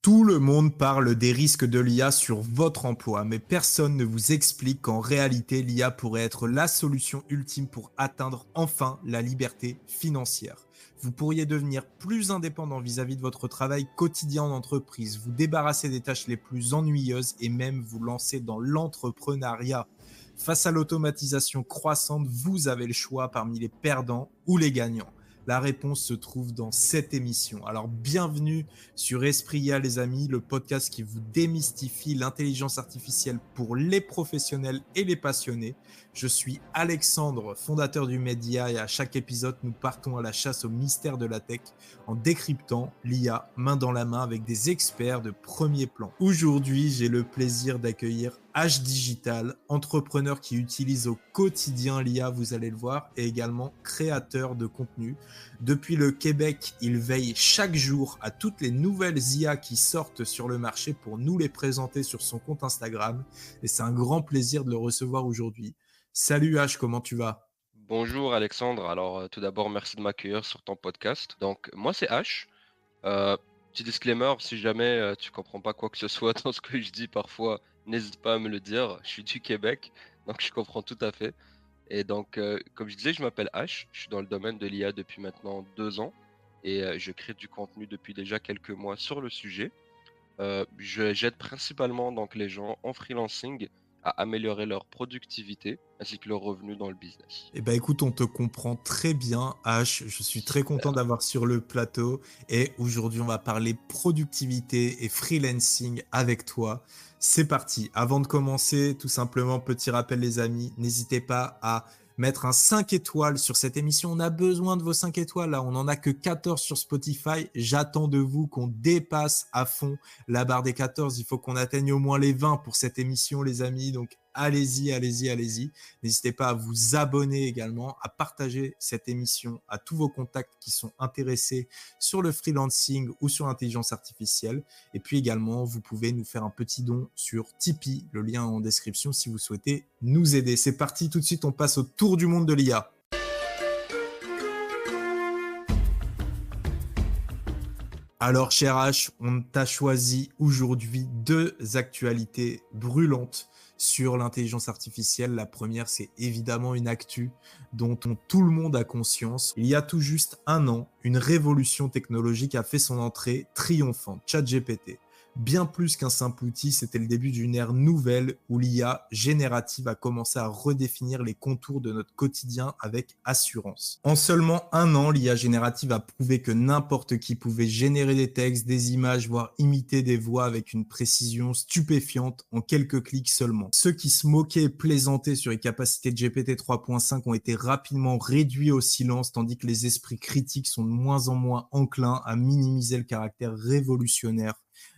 Tout le monde parle des risques de l'IA sur votre emploi, mais personne ne vous explique qu'en réalité, l'IA pourrait être la solution ultime pour atteindre enfin la liberté financière. Vous pourriez devenir plus indépendant vis-à-vis de votre travail quotidien en entreprise, vous débarrasser des tâches les plus ennuyeuses et même vous lancer dans l'entrepreneuriat. Face à l'automatisation croissante, vous avez le choix parmi les perdants ou les gagnants. La réponse se trouve dans cette émission. Alors bienvenue sur Esprit les amis, le podcast qui vous démystifie l'intelligence artificielle pour les professionnels et les passionnés. Je suis Alexandre, fondateur du média, et à chaque épisode, nous partons à la chasse au mystère de la tech en décryptant l'IA main dans la main avec des experts de premier plan. Aujourd'hui, j'ai le plaisir d'accueillir H Digital, entrepreneur qui utilise au quotidien l'IA, vous allez le voir, et également créateur de contenu. Depuis le Québec, il veille chaque jour à toutes les nouvelles IA qui sortent sur le marché pour nous les présenter sur son compte Instagram. Et c'est un grand plaisir de le recevoir aujourd'hui. Salut H, comment tu vas? Bonjour Alexandre, alors tout d'abord merci de m'accueillir sur ton podcast. Donc moi c'est H. Euh, Petit disclaimer, si jamais tu comprends pas quoi que ce soit dans ce que je dis parfois, n'hésite pas à me le dire. Je suis du Québec, donc je comprends tout à fait. Et donc comme je disais, je m'appelle H, je suis dans le domaine de l'IA depuis maintenant 2 ans et je crée du contenu depuis déjà quelques mois sur le sujet. J'aide principalement donc les gens en freelancing à améliorer leur productivité ainsi que leurs revenus dans le business. Eh ben écoute, on te comprend très bien, H. Je suis très content Super. d'avoir sur le plateau. Et aujourd'hui, on va parler productivité et freelancing avec toi. C'est parti. Avant de commencer, tout simplement, petit rappel, les amis, n'hésitez pas à mettre un 5 étoiles sur cette émission. On a besoin de vos 5 étoiles. Là, on n'en a que 14 sur Spotify. J'attends de vous qu'on dépasse à fond la barre des 14. Il faut qu'on atteigne au moins les 20 pour cette émission, les amis. Donc, allez-y, allez-y, allez-y. N'hésitez pas à vous abonner également, à partager cette émission à tous vos contacts qui sont intéressés sur le freelancing ou sur l'intelligence artificielle. Et puis également, vous pouvez nous faire un petit don sur Tipeee, le lien en description si vous souhaitez nous aider. C'est parti, tout de suite, on passe au tour du monde de l'IA. Alors, cher H, on t'a choisi aujourd'hui deux actualités brûlantes sur l'intelligence artificielle. La première, c'est évidemment une actu dont tout le monde a conscience. Il y a tout juste un an, une révolution technologique a fait son entrée triomphante, ChatGPT. Bien plus qu'un simple outil, c'était le début d'une ère nouvelle où l'IA générative a commencé à redéfinir les contours de notre quotidien avec assurance. En seulement un an, l'IA générative a prouvé que n'importe qui pouvait générer des textes, des images, voire imiter des voix avec une précision stupéfiante en quelques clics seulement. Ceux qui se moquaient et plaisantaient sur les capacités de GPT 3.5 ont été rapidement réduits au silence, tandis que les esprits critiques sont de moins en moins enclins à minimiser le caractère révolutionnaire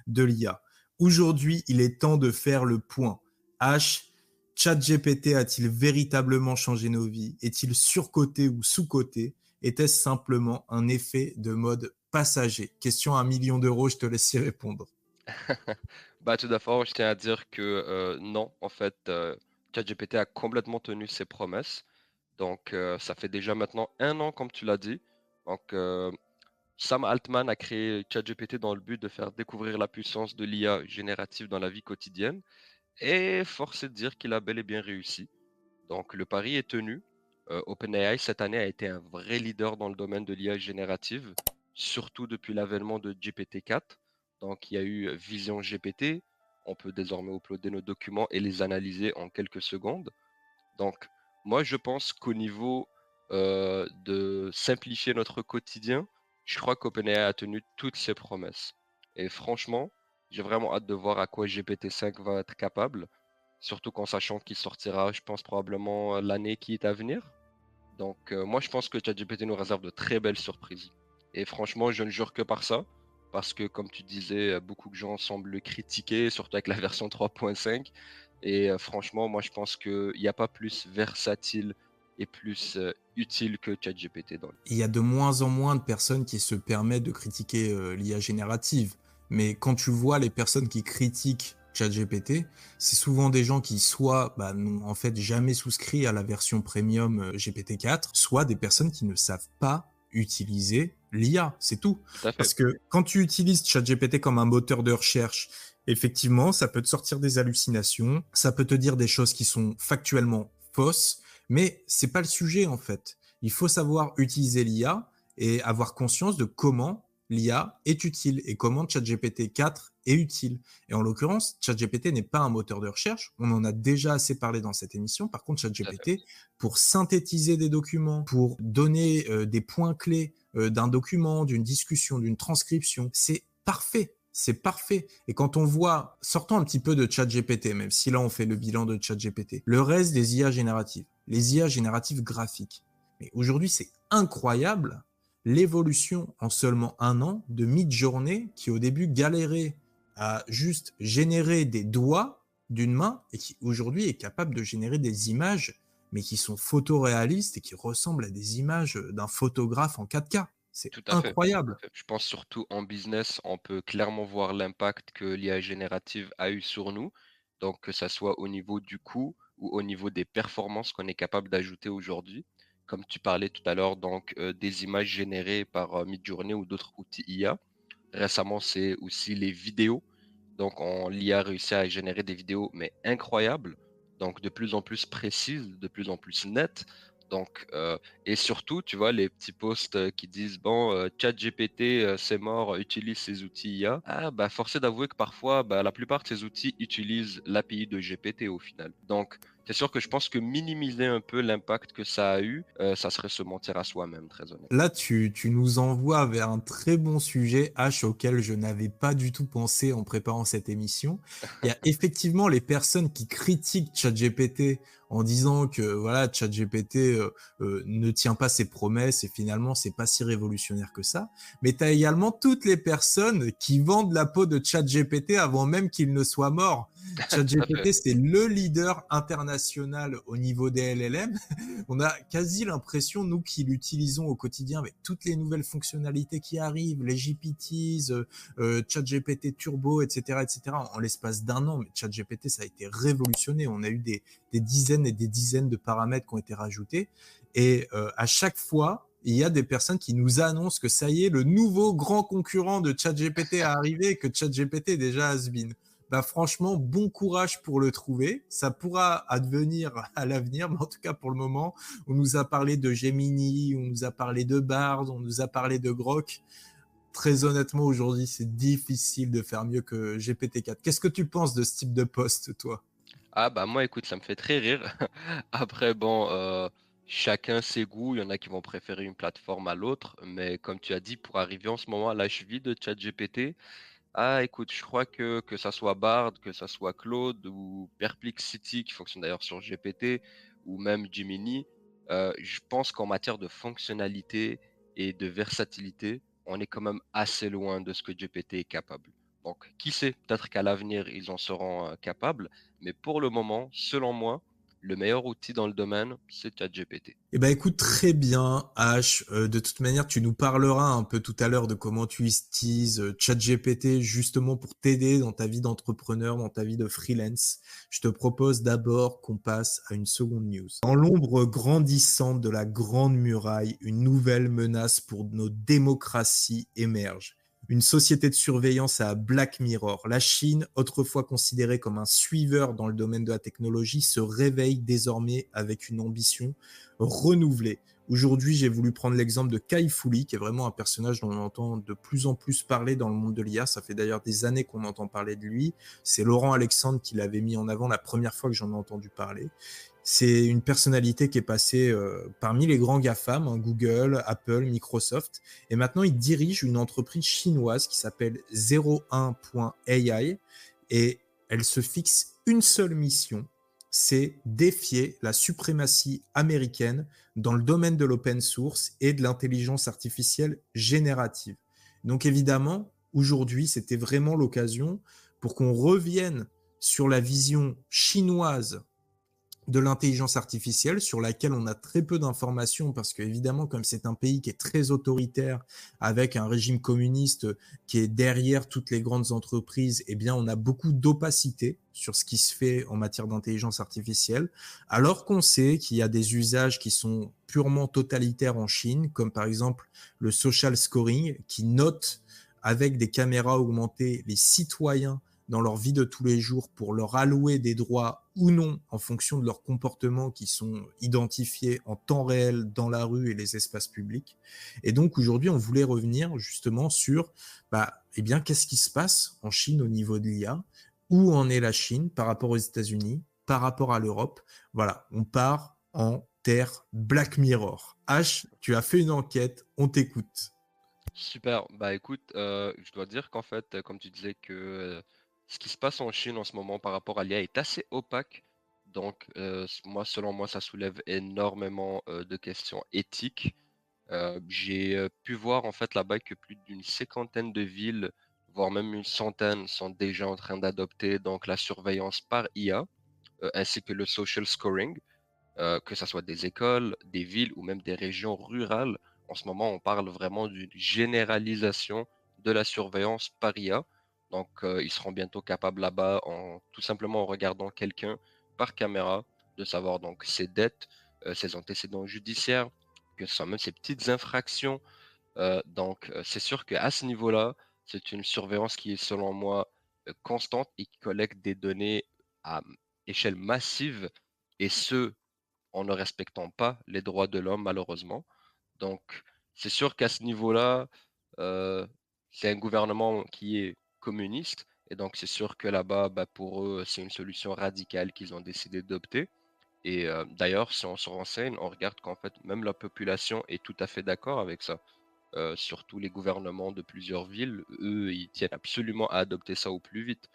de l'IA. Aujourd'hui, il est temps de faire le point. H, ChatGPT a-t-il véritablement changé nos vies? Est-il surcoté ou sous-coté? Était-ce simplement un effet de mode passager? Question à 1 million d'euros, je te laisse y répondre. Bah, tout d'abord, je tiens à dire que non, en fait, ChatGPT a complètement tenu ses promesses. Donc, ça fait déjà maintenant un an, comme tu l'as dit. Donc, Sam Altman a créé ChatGPT dans le but de faire découvrir la puissance de l'IA générative dans la vie quotidienne. Et force est de dire qu'il a bel et bien réussi. Donc, le pari est tenu. OpenAI, cette année, a été un vrai leader dans le domaine de l'IA générative, surtout depuis l'avènement de GPT-4. Donc, il y a eu Vision GPT. On peut désormais uploader nos documents et les analyser en quelques secondes. Donc, moi, je pense qu'au niveau de simplifier notre quotidien, je crois qu'OpenAI a tenu toutes ses promesses. Et franchement, j'ai vraiment hâte de voir à quoi GPT-5 va être capable, surtout qu'en sachant qu'il sortira, je pense, probablement l'année qui est à venir. Donc, moi, je pense que ChatGPT nous réserve de très belles surprises. Et franchement, je ne jure que par ça, parce que, comme tu disais, beaucoup de gens semblent le critiquer, surtout avec la version 3.5. Et franchement, moi, je pense qu'il n'y a pas plus versatile et plus utile que ChatGPT dans le. Il y a de moins en moins de personnes qui se permettent de critiquer l'IA générative. Mais quand tu vois les personnes qui critiquent ChatGPT, c'est souvent des gens qui soit n'ont en fait jamais souscrit à la version premium GPT-4, soit des personnes qui ne savent pas utiliser l'IA, c'est tout. Tout à fait. Parce que quand tu utilises ChatGPT comme un moteur de recherche, effectivement, ça peut te sortir des hallucinations, ça peut te dire des choses qui sont factuellement fausses, mais c'est pas le sujet en fait. Il faut savoir utiliser l'IA et avoir conscience de comment l'IA est utile et comment ChatGPT 4 est utile. Et en l'occurrence, ChatGPT n'est pas un moteur de recherche. On en a déjà assez parlé dans cette émission. Par contre, Tout à fait. ChatGPT, pour synthétiser des documents, pour donner des points clés d'un document, d'une discussion, d'une transcription, c'est parfait. C'est parfait. Et quand on voit, sortons un petit peu de ChatGPT, même si là on fait le bilan de ChatGPT, le reste des IA génératives, les IA génératives graphiques. Mais aujourd'hui, c'est incroyable l'évolution en seulement un an de Midjourney qui au début galérait à juste générer des doigts d'une main et qui aujourd'hui est capable de générer des images mais qui sont photoréalistes et qui ressemblent à des images d'un photographe en 4K. C'est Tout à fait, tout à incroyable. fait. Je pense surtout en business, on peut clairement voir l'impact que l'IA générative a eu sur nous. Donc, que ça soit au niveau du coût ou au niveau des performances qu'on est capable d'ajouter aujourd'hui. Comme tu parlais tout à l'heure, donc, des images générées par Midjourney ou d'autres outils IA. Récemment, c'est aussi les vidéos. Donc, l'IA a réussi à générer des vidéos, mais incroyables. Donc, de plus en plus précises, de plus en plus nettes. Donc, et surtout, tu vois, les petits posts qui disent, bon, ChatGPT, c'est mort, utilise ces outils IA. Ah, bah, forcé d'avouer que parfois, bah, la plupart de ces outils utilisent l'API de GPT au final. Donc, c'est sûr que je pense que minimiser un peu l'impact que ça a eu, ça serait se mentir à soi-même, très honnêtement. Là, tu nous envoies vers un très bon sujet, H, auquel je n'avais pas du tout pensé en préparant cette émission. Il y a effectivement les personnes qui critiquent ChatGPT en disant que voilà, ChatGPT ne tient pas ses promesses et finalement, c'est pas si révolutionnaire que ça. Mais tu as également toutes les personnes qui vendent la peau de ChatGPT avant même qu'il ne soit mort. Tout à fait. ChatGPT, c'est le leader international au niveau des LLM. On a quasi l'impression, nous qui l'utilisons au quotidien avec toutes les nouvelles fonctionnalités qui arrivent, les GPTs, ChatGPT Turbo, etc., etc., en l'espace d'un an, mais ChatGPT, ça a été révolutionné. On a eu des dizaines et des dizaines de paramètres qui ont été rajoutés. Et à chaque fois, il y a des personnes qui nous annoncent que ça y est, le nouveau grand concurrent de ChatGPT est arrivé et que ChatGPT est déjà has-been. Bah franchement, bon courage pour le trouver. Ça pourra advenir à l'avenir, mais en tout cas pour le moment, on nous a parlé de Gemini, on nous a parlé de Bard, on nous a parlé de Grok. Très honnêtement, aujourd'hui, c'est difficile de faire mieux que GPT-4. Qu'est-ce que tu penses de ce type de poste, toi? Ah bah moi écoute, ça me fait très rire. Après bon, chacun ses goûts, il y en a qui vont préférer une plateforme à l'autre, mais comme tu as dit, pour arriver en ce moment à la cheville de ChatGPT, ah écoute, je crois que ça soit Bard, que ça soit Claude ou Perplexity qui fonctionne d'ailleurs sur GPT ou même Gemini, je pense qu'en matière de fonctionnalité et de versatilité, on est quand même assez loin de ce que GPT est capable. Donc qui sait, peut-être qu'à l'avenir, ils en seront, capables, mais pour le moment, selon moi, le meilleur outil dans le domaine, c'est ChatGPT. Eh ben écoute, très bien, H. De toute manière, tu nous parleras un peu tout à l'heure de comment tu utilises ChatGPT justement pour t'aider dans ta vie d'entrepreneur, dans ta vie de freelance. Je te propose d'abord qu'on passe à une seconde news. Dans l'ombre grandissante de la Grande Muraille, une nouvelle menace pour nos démocraties émerge. Une société de surveillance à Black Mirror. La Chine, autrefois considérée comme un suiveur dans le domaine de la technologie, se réveille désormais avec une ambition renouvelée. Aujourd'hui, j'ai voulu prendre l'exemple de Kai Fu Lee, qui est vraiment un personnage dont on entend de plus en plus parler dans le monde de l'IA. Ça fait d'ailleurs des années qu'on entend parler de lui. C'est Laurent Alexandre qui l'avait mis en avant la première fois que j'en ai entendu parler. C'est une personnalité qui est passée parmi les grands GAFAM, hein, Google, Apple, Microsoft. Et maintenant, il dirige une entreprise chinoise qui s'appelle 01.ai. Et elle se fixe une seule mission, c'est défier la suprématie américaine dans le domaine de l'open source et de l'intelligence artificielle générative. Donc évidemment, aujourd'hui, c'était vraiment l'occasion pour qu'on revienne sur la vision chinoise de l'intelligence artificielle sur laquelle on a très peu d'informations parce que évidemment comme c'est un pays qui est très autoritaire avec un régime communiste qui est derrière toutes les grandes entreprises, eh bien on a beaucoup d'opacité sur ce qui se fait en matière d'intelligence artificielle alors qu'on sait qu'il y a des usages qui sont purement totalitaires en Chine, comme par exemple le social scoring, qui note avec des caméras augmentées les citoyens dans leur vie de tous les jours pour leur allouer des droits ou non en fonction de leurs comportements qui sont identifiés en temps réel dans la rue et les espaces publics. Et donc aujourd'hui, on voulait revenir justement sur eh bien, qu'est-ce qui se passe en Chine au niveau de l'IA, où en est la Chine par rapport aux États-Unis, par rapport à l'Europe. Voilà, on part en terre Black Mirror. H, tu as fait une enquête, on t'écoute. Super. Bah écoute, je dois dire qu'en fait, comme tu disais que ce qui se passe en Chine en ce moment par rapport à l'IA est assez opaque. Donc, selon moi, ça soulève énormément de questions éthiques. J'ai pu voir en fait là-bas que plus d'une cinquantaine de villes, voire même une centaine, sont déjà en train d'adopter donc la surveillance par IA, ainsi que le social scoring. Que ça soit des écoles, des villes ou même des régions rurales. En ce moment, on parle vraiment d'une généralisation de la surveillance par IA. Donc, ils seront bientôt capables là-bas, tout simplement en regardant quelqu'un par caméra, de savoir donc ses dettes, ses antécédents judiciaires, que ce soit même ses petites infractions. C'est sûr qu'à ce niveau-là, c'est une surveillance qui est selon moi constante et qui collecte des données à échelle massive, et ce, en ne respectant pas les droits de l'homme, malheureusement. Donc, c'est sûr qu'à ce niveau-là, euh, c'est un gouvernement qui est communiste. Et donc, c'est sûr que là-bas, pour eux, c'est une solution radicale qu'ils ont décidé d'opter. Et d'ailleurs, si on se renseigne, on regarde qu'en fait, même la population est tout à fait d'accord avec ça. Surtout les gouvernements de plusieurs villes, eux, ils tiennent absolument à adopter ça au plus vite.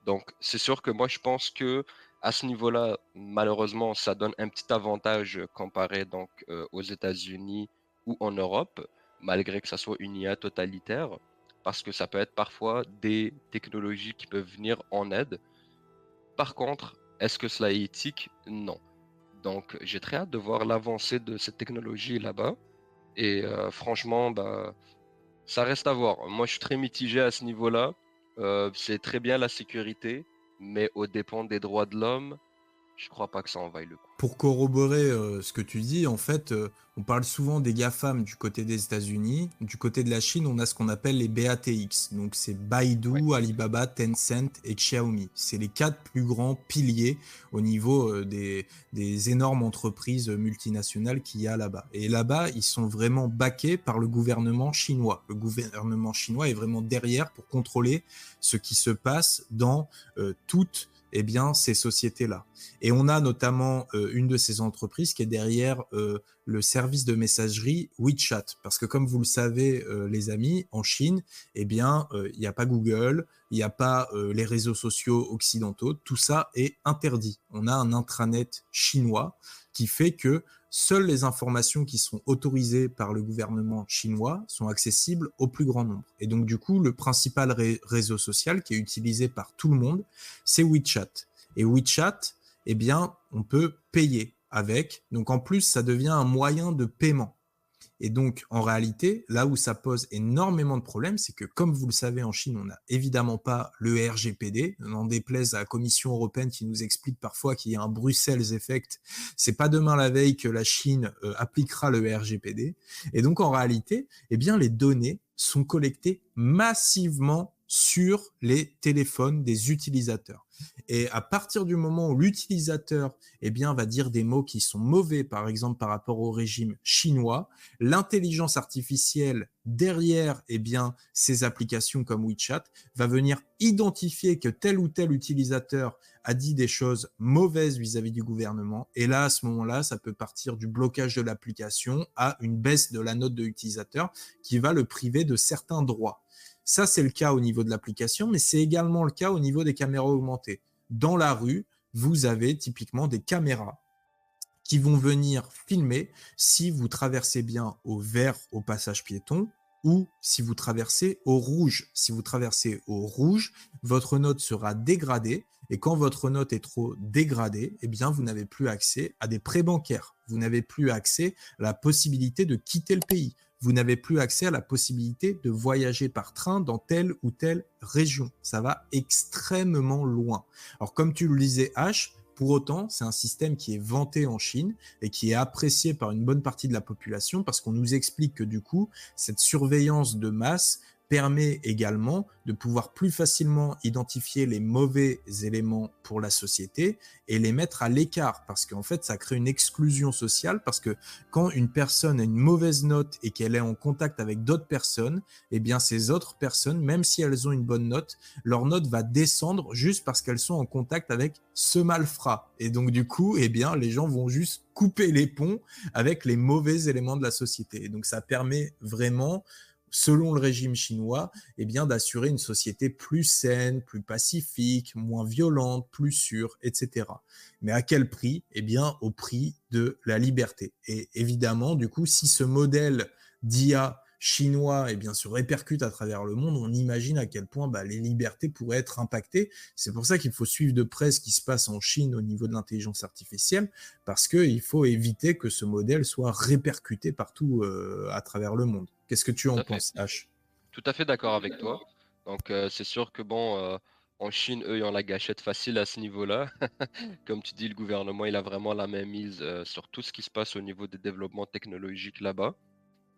Donc, c'est sûr que moi, je pense que à ce niveau-là, malheureusement, ça donne un petit avantage comparé donc aux États-Unis ou en Europe, malgré que ça soit une IA totalitaire, parce que ça peut être parfois des technologies qui peuvent venir en aide. Par contre, est-ce que cela est éthique? Non. Donc, j'ai très hâte de voir l'avancée de cette technologie là-bas. Et franchement, ça reste à voir. Moi, je suis très mitigé à ce niveau-là. C'est très bien la sécurité, mais aux dépens des droits de l'homme, je crois pas que ça en vaille le coup. Pour corroborer ce que tu dis, en fait, on parle souvent des GAFAM du côté des États-Unis. Du côté de la Chine, on a ce qu'on appelle les BATX. Donc, c'est Ouais. Baidu, Alibaba, Tencent et Xiaomi. C'est les 4 plus grands piliers au niveau des énormes entreprises multinationales qu'il y a là-bas. Et là-bas, ils sont vraiment backés par le gouvernement chinois. Le gouvernement chinois est vraiment derrière pour contrôler ce qui se passe dans toutes ces sociétés-là. Et on a notamment une de ces entreprises qui est derrière le service de messagerie WeChat. Parce que comme vous le savez, les amis, en Chine, il n'y a pas Google, il n'y a pas les réseaux sociaux occidentaux. Tout ça est interdit. On a un intranet chinois qui fait que seules les informations qui sont autorisées par le gouvernement chinois sont accessibles au plus grand nombre. Et donc, du coup, le principal réseau social qui est utilisé par tout le monde, c'est WeChat. Et WeChat, on peut payer avec. Donc, en plus, ça devient un moyen de paiement. Et donc, en réalité, là où ça pose énormément de problèmes, c'est que, comme vous le savez, en Chine, on n'a évidemment pas le RGPD. N'en déplaise à la Commission européenne qui nous explique parfois qu'il y a un Bruxelles effect. C'est pas demain la veille que la Chine appliquera le RGPD. Et donc, en réalité, les données sont collectées massivement sur les téléphones des utilisateurs. Et à partir du moment où l'utilisateur va dire des mots qui sont mauvais, par exemple par rapport au régime chinois, l'intelligence artificielle derrière ces applications comme WeChat va venir identifier que tel ou tel utilisateur a dit des choses mauvaises vis-à-vis du gouvernement. Et là, à ce moment-là, ça peut partir du blocage de l'application à une baisse de la note de l'utilisateur qui va le priver de certains droits. Ça, c'est le cas au niveau de l'application, mais c'est également le cas au niveau des caméras augmentées. Dans la rue, vous avez typiquement des caméras qui vont venir filmer si vous traversez bien au vert au passage piéton ou si vous traversez au rouge. Si vous traversez au rouge, votre note sera dégradée et quand votre note est trop dégradée, vous n'avez plus accès à des prêts bancaires. Vous n'avez plus accès à la possibilité de quitter le pays. Vous n'avez plus accès à la possibilité de voyager par train dans telle ou telle région. Ça va extrêmement loin. Alors, comme tu le disais, H, Pour autant, c'est un système qui est vanté en Chine et qui est apprécié par une bonne partie de la population parce qu'on nous explique que du coup, cette surveillance de masse permet également de pouvoir plus facilement identifier les mauvais éléments pour la société et les mettre à l'écart parce qu'en fait, ça crée une exclusion sociale parce que quand une personne a une mauvaise note et qu'elle est en contact avec d'autres personnes, eh bien, ces autres personnes, même si elles ont une bonne note, leur note va descendre juste parce qu'elles sont en contact avec ce malfrat. Et donc, du coup, eh bien, les gens vont juste couper les ponts avec les mauvais éléments de la société. Et donc, ça permet vraiment, selon le régime chinois, eh bien, d'assurer une société plus saine, plus pacifique, moins violente, plus sûre, etc. Mais à quel prix? Eh bien, au prix de la liberté. Et évidemment, du coup, si ce modèle d'IA chinois eh bien, se répercute à travers le monde, on imagine à quel point les libertés pourraient être impactées. C'est pour ça qu'il faut suivre de près ce qui se passe en Chine au niveau de l'intelligence artificielle, parce qu'il faut éviter que ce modèle soit répercuté partout à travers le monde. Qu'est-ce que tu Tout en à fait. penses, H? Tout à fait d'accord avec toi. Donc, c'est sûr que bon, en Chine, eux, ils ont la gâchette facile à ce niveau-là. Comme tu dis, le gouvernement, il a vraiment la main mise, sur tout ce qui se passe au niveau des développements technologiques là-bas.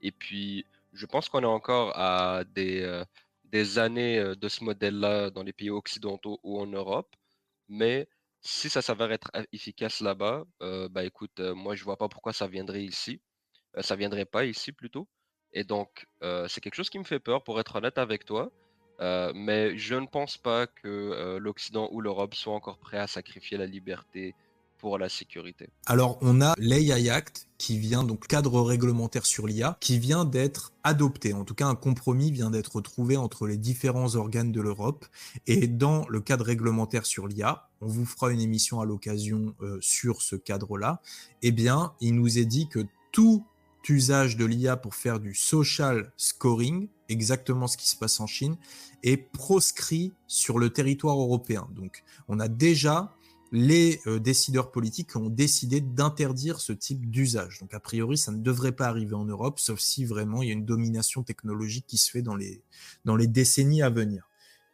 Et puis, je pense qu'on est encore à des années, de ce modèle-là dans les pays occidentaux ou en Europe. Mais si ça s'avère être efficace là-bas, bah, écoute, moi, je vois pas pourquoi ça viendrait ici. Ça viendrait pas ici plutôt. Et donc, c'est quelque chose qui me fait peur pour être honnête avec toi. Mais je ne pense pas que, l'Occident ou l'Europe soient encore prêts à sacrifier la liberté pour la sécurité. Alors, on a l'AI Act qui vient, donc cadre réglementaire sur l'IA, qui vient d'être adopté. En tout cas, un compromis vient d'être trouvé entre les différents organes de l'Europe. Et dans le cadre réglementaire sur l'IA, on vous fera une émission à l'occasion sur ce cadre-là. Eh bien, il nous est dit que tout usage de l'IA pour faire du social scoring, exactement ce qui se passe en Chine, est proscrit sur le territoire européen. Donc, on a déjà les décideurs politiques ont décidé d'interdire ce type d'usage. Donc a priori, ça ne devrait pas arriver en Europe, sauf si vraiment il y a une domination technologique qui se fait dans les décennies à venir.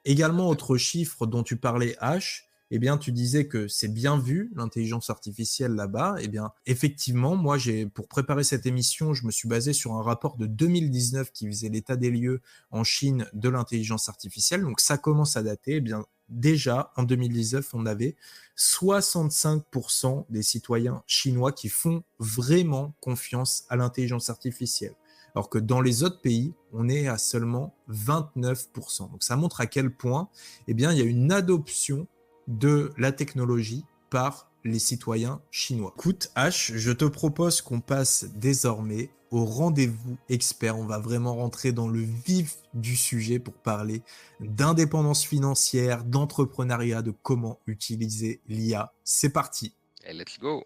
Tout à Également, fait. autre chiffre dont tu parlais, H, eh bien, tu disais que c'est bien vu, l'intelligence artificielle là-bas. Eh bien, effectivement, moi, pour préparer cette émission, je me suis basé sur un rapport de 2019 qui faisait l'état des lieux en Chine de l'intelligence artificielle. Donc, ça commence à dater. Eh bien, déjà, en 2019, on avait 65% des citoyens chinois qui font vraiment confiance à l'intelligence artificielle. Alors que dans les autres pays, on est à seulement 29%. Donc ça montre à quel point eh bien, il y a une adoption de la technologie par les citoyens chinois. Écoute, H, je te propose qu'on passe désormais au rendez-vous expert. On va vraiment rentrer dans le vif du sujet pour parler d'indépendance financière, d'entrepreneuriat, de comment utiliser l'IA. C'est parti. Et let's go.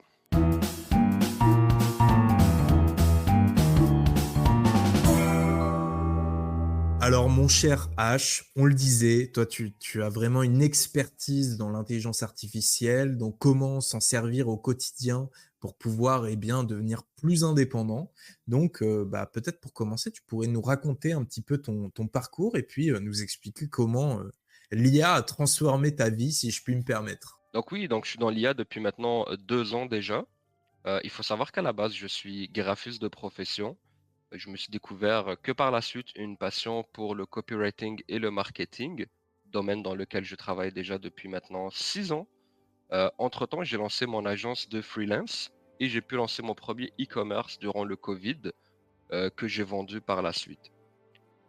Alors, mon cher H, on le disait, toi, tu as vraiment une expertise dans l'intelligence artificielle, donc comment s'en servir au quotidien pour pouvoir bien, devenir plus indépendant. Donc, peut-être pour commencer, tu pourrais nous raconter un petit peu ton parcours et puis nous expliquer comment l'IA a transformé ta vie, si je puis me permettre. Donc oui, donc je suis dans l'IA depuis maintenant, 2 ans déjà. Il faut savoir qu'à la base, je suis graphiste de profession. Je me suis découvert, que par la suite une passion pour le copywriting et le marketing, domaine dans lequel je travaille déjà depuis maintenant 6 ans. Entre-temps, j'ai lancé mon agence de freelance et j'ai pu lancer mon premier e-commerce durant le Covid, que j'ai vendu par la suite.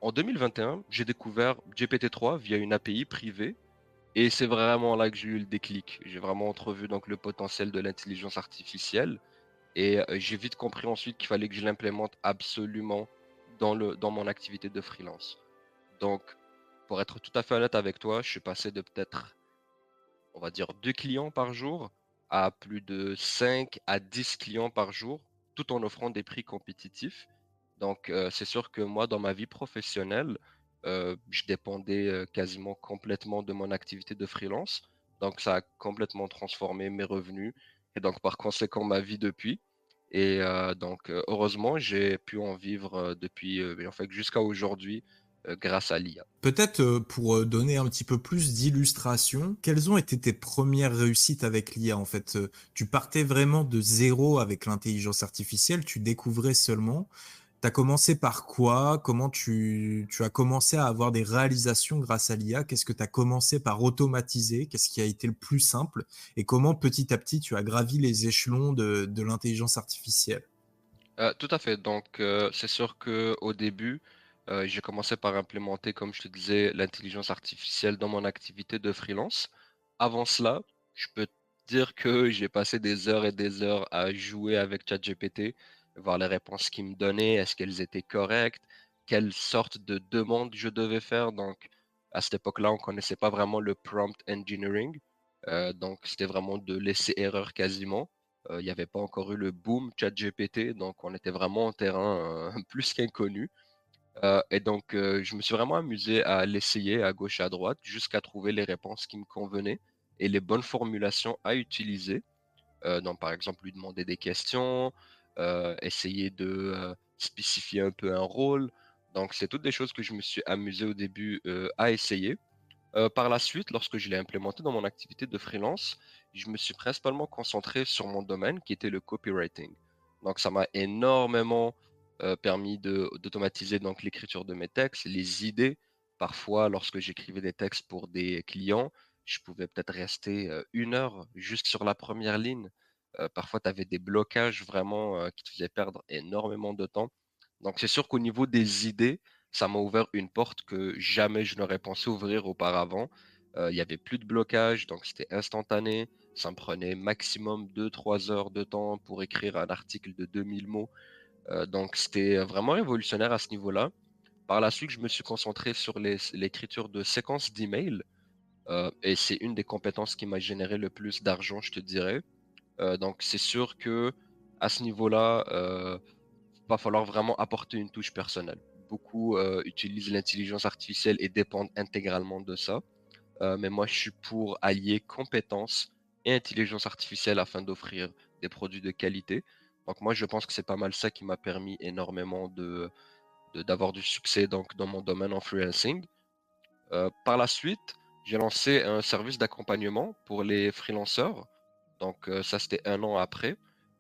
En 2021, j'ai découvert GPT-3 via une API privée et c'est vraiment là que j'ai eu le déclic. J'ai vraiment entrevu donc le potentiel de l'intelligence artificielle et j'ai vite compris ensuite qu'il fallait que je l'implémente absolument dans mon activité de freelance. Donc, pour être tout à fait honnête avec toi, je suis passé de peut-être, on va dire, 2 clients par jour à plus de 5 à 10 clients par jour, tout en offrant des prix compétitifs. Donc, c'est sûr que moi, dans ma vie professionnelle, je dépendais, quasiment complètement de mon activité de freelance. Donc ça a complètement transformé mes revenus et donc par conséquent ma vie depuis. Et donc, heureusement, j'ai pu en vivre, depuis, en fait jusqu'à aujourd'hui, grâce à l'IA. Peut-être, pour, donner un petit peu plus d'illustration, quelles ont été tes premières réussites avec l'IA, en fait? Tu partais vraiment de zéro avec l'intelligence artificielle, tu découvrais seulement. Tu as commencé par quoi? Comment tu as commencé à avoir des réalisations grâce à l'IA? Qu'est-ce que tu as commencé par automatiser? Qu'est-ce qui a été le plus simple? Et comment petit à petit tu as gravi les échelons de l'intelligence artificielle? Tout à fait. Donc, c'est sûr qu'au début, j'ai commencé par implémenter, comme je te disais, l'intelligence artificielle dans mon activité de freelance. Avant cela, je peux te dire que j'ai passé des heures et des heures à jouer avec ChatGPT, voir les réponses qu'il me donnait, est-ce qu'elles étaient correctes, quelle sorte de demande je devais faire. Donc, à cette époque-là, on ne connaissait pas vraiment le prompt engineering. Donc, c'était vraiment de laisser erreur quasiment. Il n'y avait pas encore eu le boom ChatGPT, donc on était vraiment en terrain, plus qu'inconnu. Et donc, je me suis vraiment amusé à l'essayer à gauche et à droite jusqu'à trouver les réponses qui me convenaient et les bonnes formulations à utiliser. Donc par exemple, lui demander des questions, essayer de, spécifier un peu un rôle. Donc c'est toutes des choses que je me suis amusé au début, à essayer. Par la suite, lorsque je l'ai implémenté dans mon activité de freelance, je me suis principalement concentré sur mon domaine qui était le copywriting. Donc ça m'a énormément, permis de d'automatiser donc l'écriture de mes textes, les idées. Parfois, lorsque j'écrivais des textes pour des clients, je pouvais peut-être rester, 1 heure juste sur la première ligne. Parfois, tu avais des blocages vraiment, qui te faisaient perdre énormément de temps. Donc c'est sûr qu'au niveau des idées, ça m'a ouvert une porte que jamais je n'aurais pensé ouvrir auparavant. Il y avait plus de blocage, donc c'était instantané. Ça me prenait maximum 2 3 heures de temps pour écrire un article de 2000 mots. Donc c'était vraiment révolutionnaire à ce niveau-là. Par la suite, je me suis concentré sur l'écriture de séquences d'emails, et c'est une des compétences qui m'a généré le plus d'argent, je te dirais. Donc c'est sûr que à ce niveau-là, va falloir vraiment apporter une touche personnelle. Beaucoup, utilisent l'intelligence artificielle et dépendent intégralement de ça. Mais moi, je suis pour allier compétences et intelligence artificielle afin d'offrir des produits de qualité. Donc moi, je pense que c'est pas mal ça qui m'a permis énormément d'avoir du succès donc dans mon domaine en freelancing. Par la suite, j'ai lancé un service d'accompagnement pour les freelanceurs. Donc, ça, c'était 1 an après.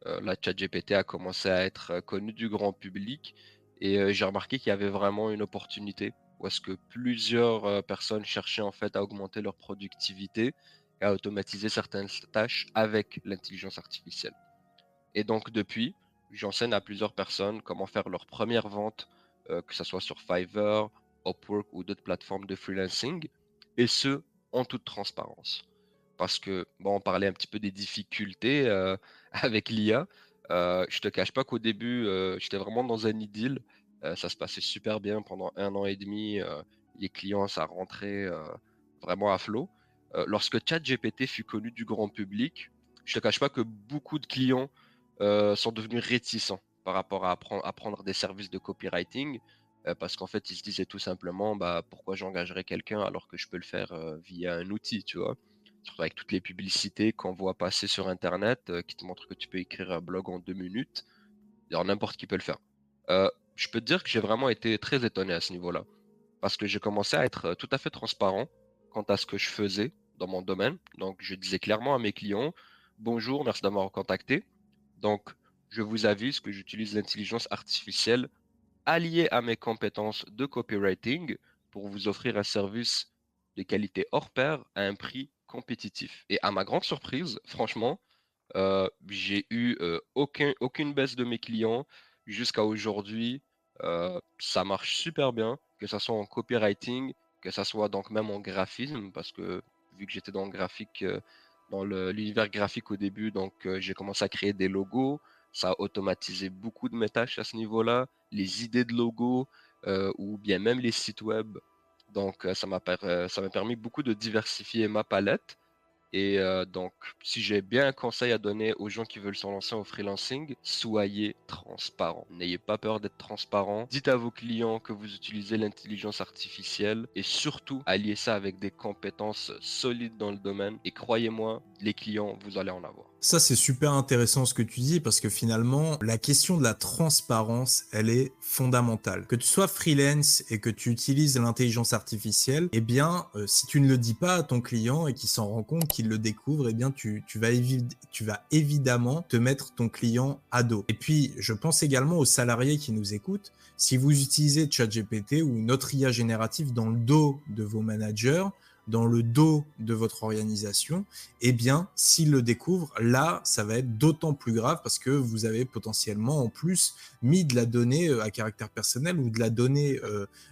La ChatGPT a commencé à être connue du grand public et j'ai remarqué qu'il y avait vraiment une opportunité où est-ce que plusieurs personnes cherchaient en fait à augmenter leur productivité et à automatiser certaines tâches avec l'intelligence artificielle. Et donc depuis, j'enseigne à plusieurs personnes comment faire leur première vente, que ça soit sur Fiverr, Upwork ou d'autres plateformes de freelancing, et ce, en toute transparence. Parce que, bon, on parlait un petit peu des difficultés avec l'IA. Je te cache pas qu'au début, j'étais vraiment dans un idylle. Ça se passait super bien pendant 1 an et demi. Les clients, ça rentrait vraiment à flot. Lorsque ChatGPT fut connu du grand public, je te cache pas que beaucoup de clients sont devenus réticents par rapport à prendre des services de copywriting, parce qu'en fait, ils se disaient tout simplement, bah, pourquoi j'engagerais quelqu'un alors que je peux le faire via un outil, tu vois? Surtout avec toutes les publicités qu'on voit passer sur Internet, qui te montrent que tu peux écrire un blog en 2 minutes. Alors n'importe qui peut le faire. Je peux te dire que j'ai vraiment été très étonné à ce niveau-là, parce que j'ai commencé à être tout à fait transparent quant à ce que je faisais dans mon domaine. Donc, je disais clairement à mes clients, bonjour, merci d'avoir contacté. Donc, je vous avise que j'utilise l'intelligence artificielle alliée à mes compétences de copywriting pour vous offrir un service de qualité hors pair à un prix compétitif. Et à ma grande surprise, franchement, j'ai eu aucune baisse de mes clients jusqu'à aujourd'hui. Ça marche super bien, que ça soit en copywriting, que ça soit donc même en graphisme, parce que vu que j'étais dans le graphique, dans l'univers graphique au début, donc j'ai commencé à créer des logos. Ça a automatisé beaucoup de mes tâches à ce niveau-là, les idées de logos, ou bien même les sites web. Donc ça m'a permis beaucoup de diversifier ma palette Et donc, si j'ai bien un conseil à donner aux gens qui veulent se lancer au freelancing, soyez transparent. N'ayez pas peur d'être transparent. Dites à vos clients que vous utilisez l'intelligence artificielle et surtout, alliez ça avec des compétences solides dans le domaine. Et croyez-moi, les clients, vous allez en avoir. Ça, c'est super intéressant ce que tu dis parce que finalement, la question de la transparence, elle est fondamentale. Que tu sois freelance et que tu utilises l'intelligence artificielle, eh bien, si tu ne le dis pas à ton client et qu'il s'en rend compte, qu'il le découvre, eh bien, tu vas évidemment te mettre ton client à dos. Et puis, je pense également aux salariés qui nous écoutent. Si vous utilisez ChatGPT ou une autre IA générative dans le dos de vos managers, dans le dos de votre organisation, eh bien, s'ils le découvrent, là, ça va être d'autant plus grave parce que vous avez potentiellement en plus mis de la donnée à caractère personnel ou de la donnée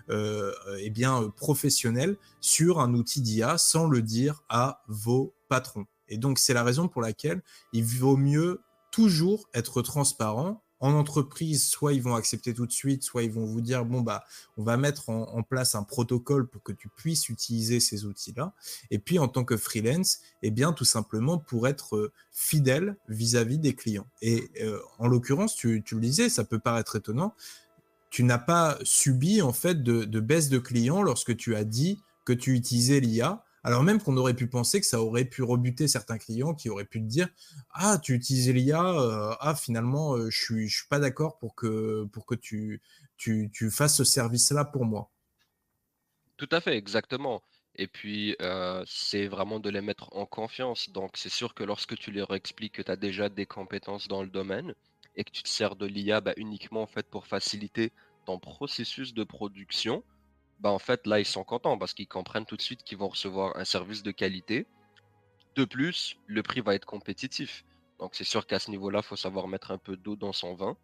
eh bien, professionnelle sur un outil d'IA sans le dire à vos patrons. Et donc, c'est la raison pour laquelle il vaut mieux toujours être transparent. En entreprise, soit ils vont accepter tout de suite, soit ils vont vous dire, bon, bah, on va mettre en place un protocole pour que tu puisses utiliser ces outils-là. Et puis, en tant que freelance, eh bien, tout simplement pour être fidèle vis-à-vis des clients. Et en l'occurrence, tu le disais, ça peut paraître étonnant, tu n'as pas subi en fait de baisse de clients lorsque tu as dit que tu utilisais l'IA, alors même qu'on aurait pu penser que ça aurait pu rebuter certains clients qui auraient pu te dire ah tu utilises l'IA, ah finalement je suis pas d'accord pour que tu fasses ce service-là pour moi. Tout à fait, exactement. Et puis, c'est vraiment de les mettre en confiance. Donc, c'est sûr que lorsque tu leur expliques que tu as déjà des compétences dans le domaine et que tu te sers de l'IA bah, uniquement en fait pour faciliter ton processus de production, bah en fait là ils sont contents parce qu'ils comprennent tout de suite qu'ils vont recevoir un service de qualité. De plus, le prix va être compétitif. Donc c'est sûr qu'à ce niveau-là, il faut savoir mettre un peu d'eau dans son vin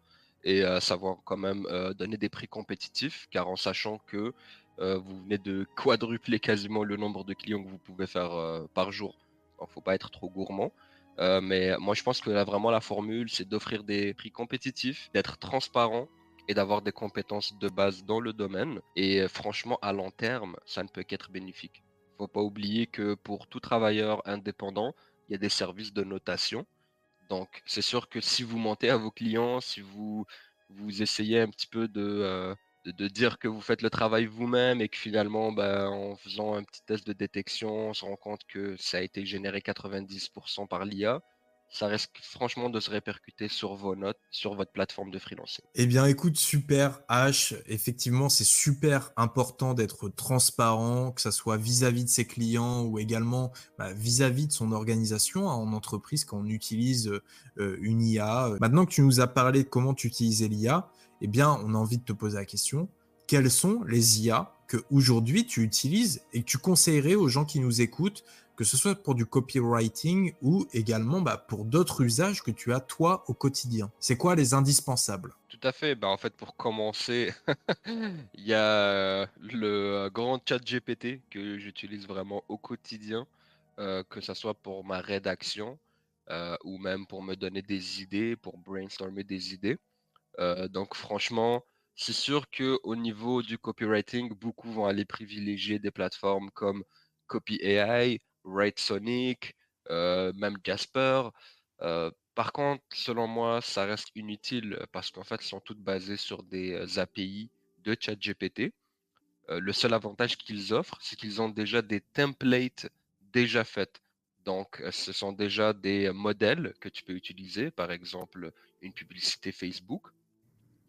et savoir quand même donner des prix compétitifs, car en sachant que vous venez de quadrupler quasiment le nombre de clients que vous pouvez faire par jour. Donc faut pas être trop gourmand. Mais moi je pense que là vraiment la formule, c'est d'offrir des prix compétitifs, d'être transparent et d'avoir des compétences de base dans le domaine. Et franchement, à long terme, ça ne peut qu'être bénéfique. Faut pas oublier que pour tout travailleur indépendant, il y a des services de notation. Donc, c'est sûr que si vous mentez à vos clients, si vous essayez un petit peu de dire que vous faites le travail vous-même et que finalement, ben, en faisant un petit test de détection, on se rend compte que ça a été généré 90% par l'IA, ça risque franchement de se répercuter sur vos notes, sur votre plateforme de freelancing. Eh bien, écoute, super H. Effectivement, c'est super important d'être transparent, que ça soit vis-à-vis de ses clients ou également bah, vis-à-vis de son organisation hein, en entreprise quand on utilise une IA. Maintenant que tu nous as parlé de comment tu utilisais l'IA, eh bien, on a envie de te poser la question. Quelles sont les IA que aujourd'hui tu utilises et que tu conseillerais aux gens qui nous écoutent, que ce soit pour du copywriting ou également bah, pour d'autres usages que tu as toi au quotidien? C'est quoi les indispensables? Tout à fait. Bah, en fait, pour commencer, il y a le grand chat GPT que j'utilise vraiment au quotidien, que ça soit pour ma rédaction ou même pour me donner des idées, pour brainstormer des idées. Donc franchement, c'est sûr que au niveau du copywriting, beaucoup vont aller privilégier des plateformes comme Copy AI, WriteSonic, même Jasper. Par contre, selon moi, ça reste inutile parce qu'en fait, elles sont toutes basées sur des API de ChatGPT. Le seul avantage qu'ils offrent, c'est qu'ils ont déjà des templates déjà faites. Donc, ce sont déjà des modèles que tu peux utiliser, par exemple une publicité Facebook.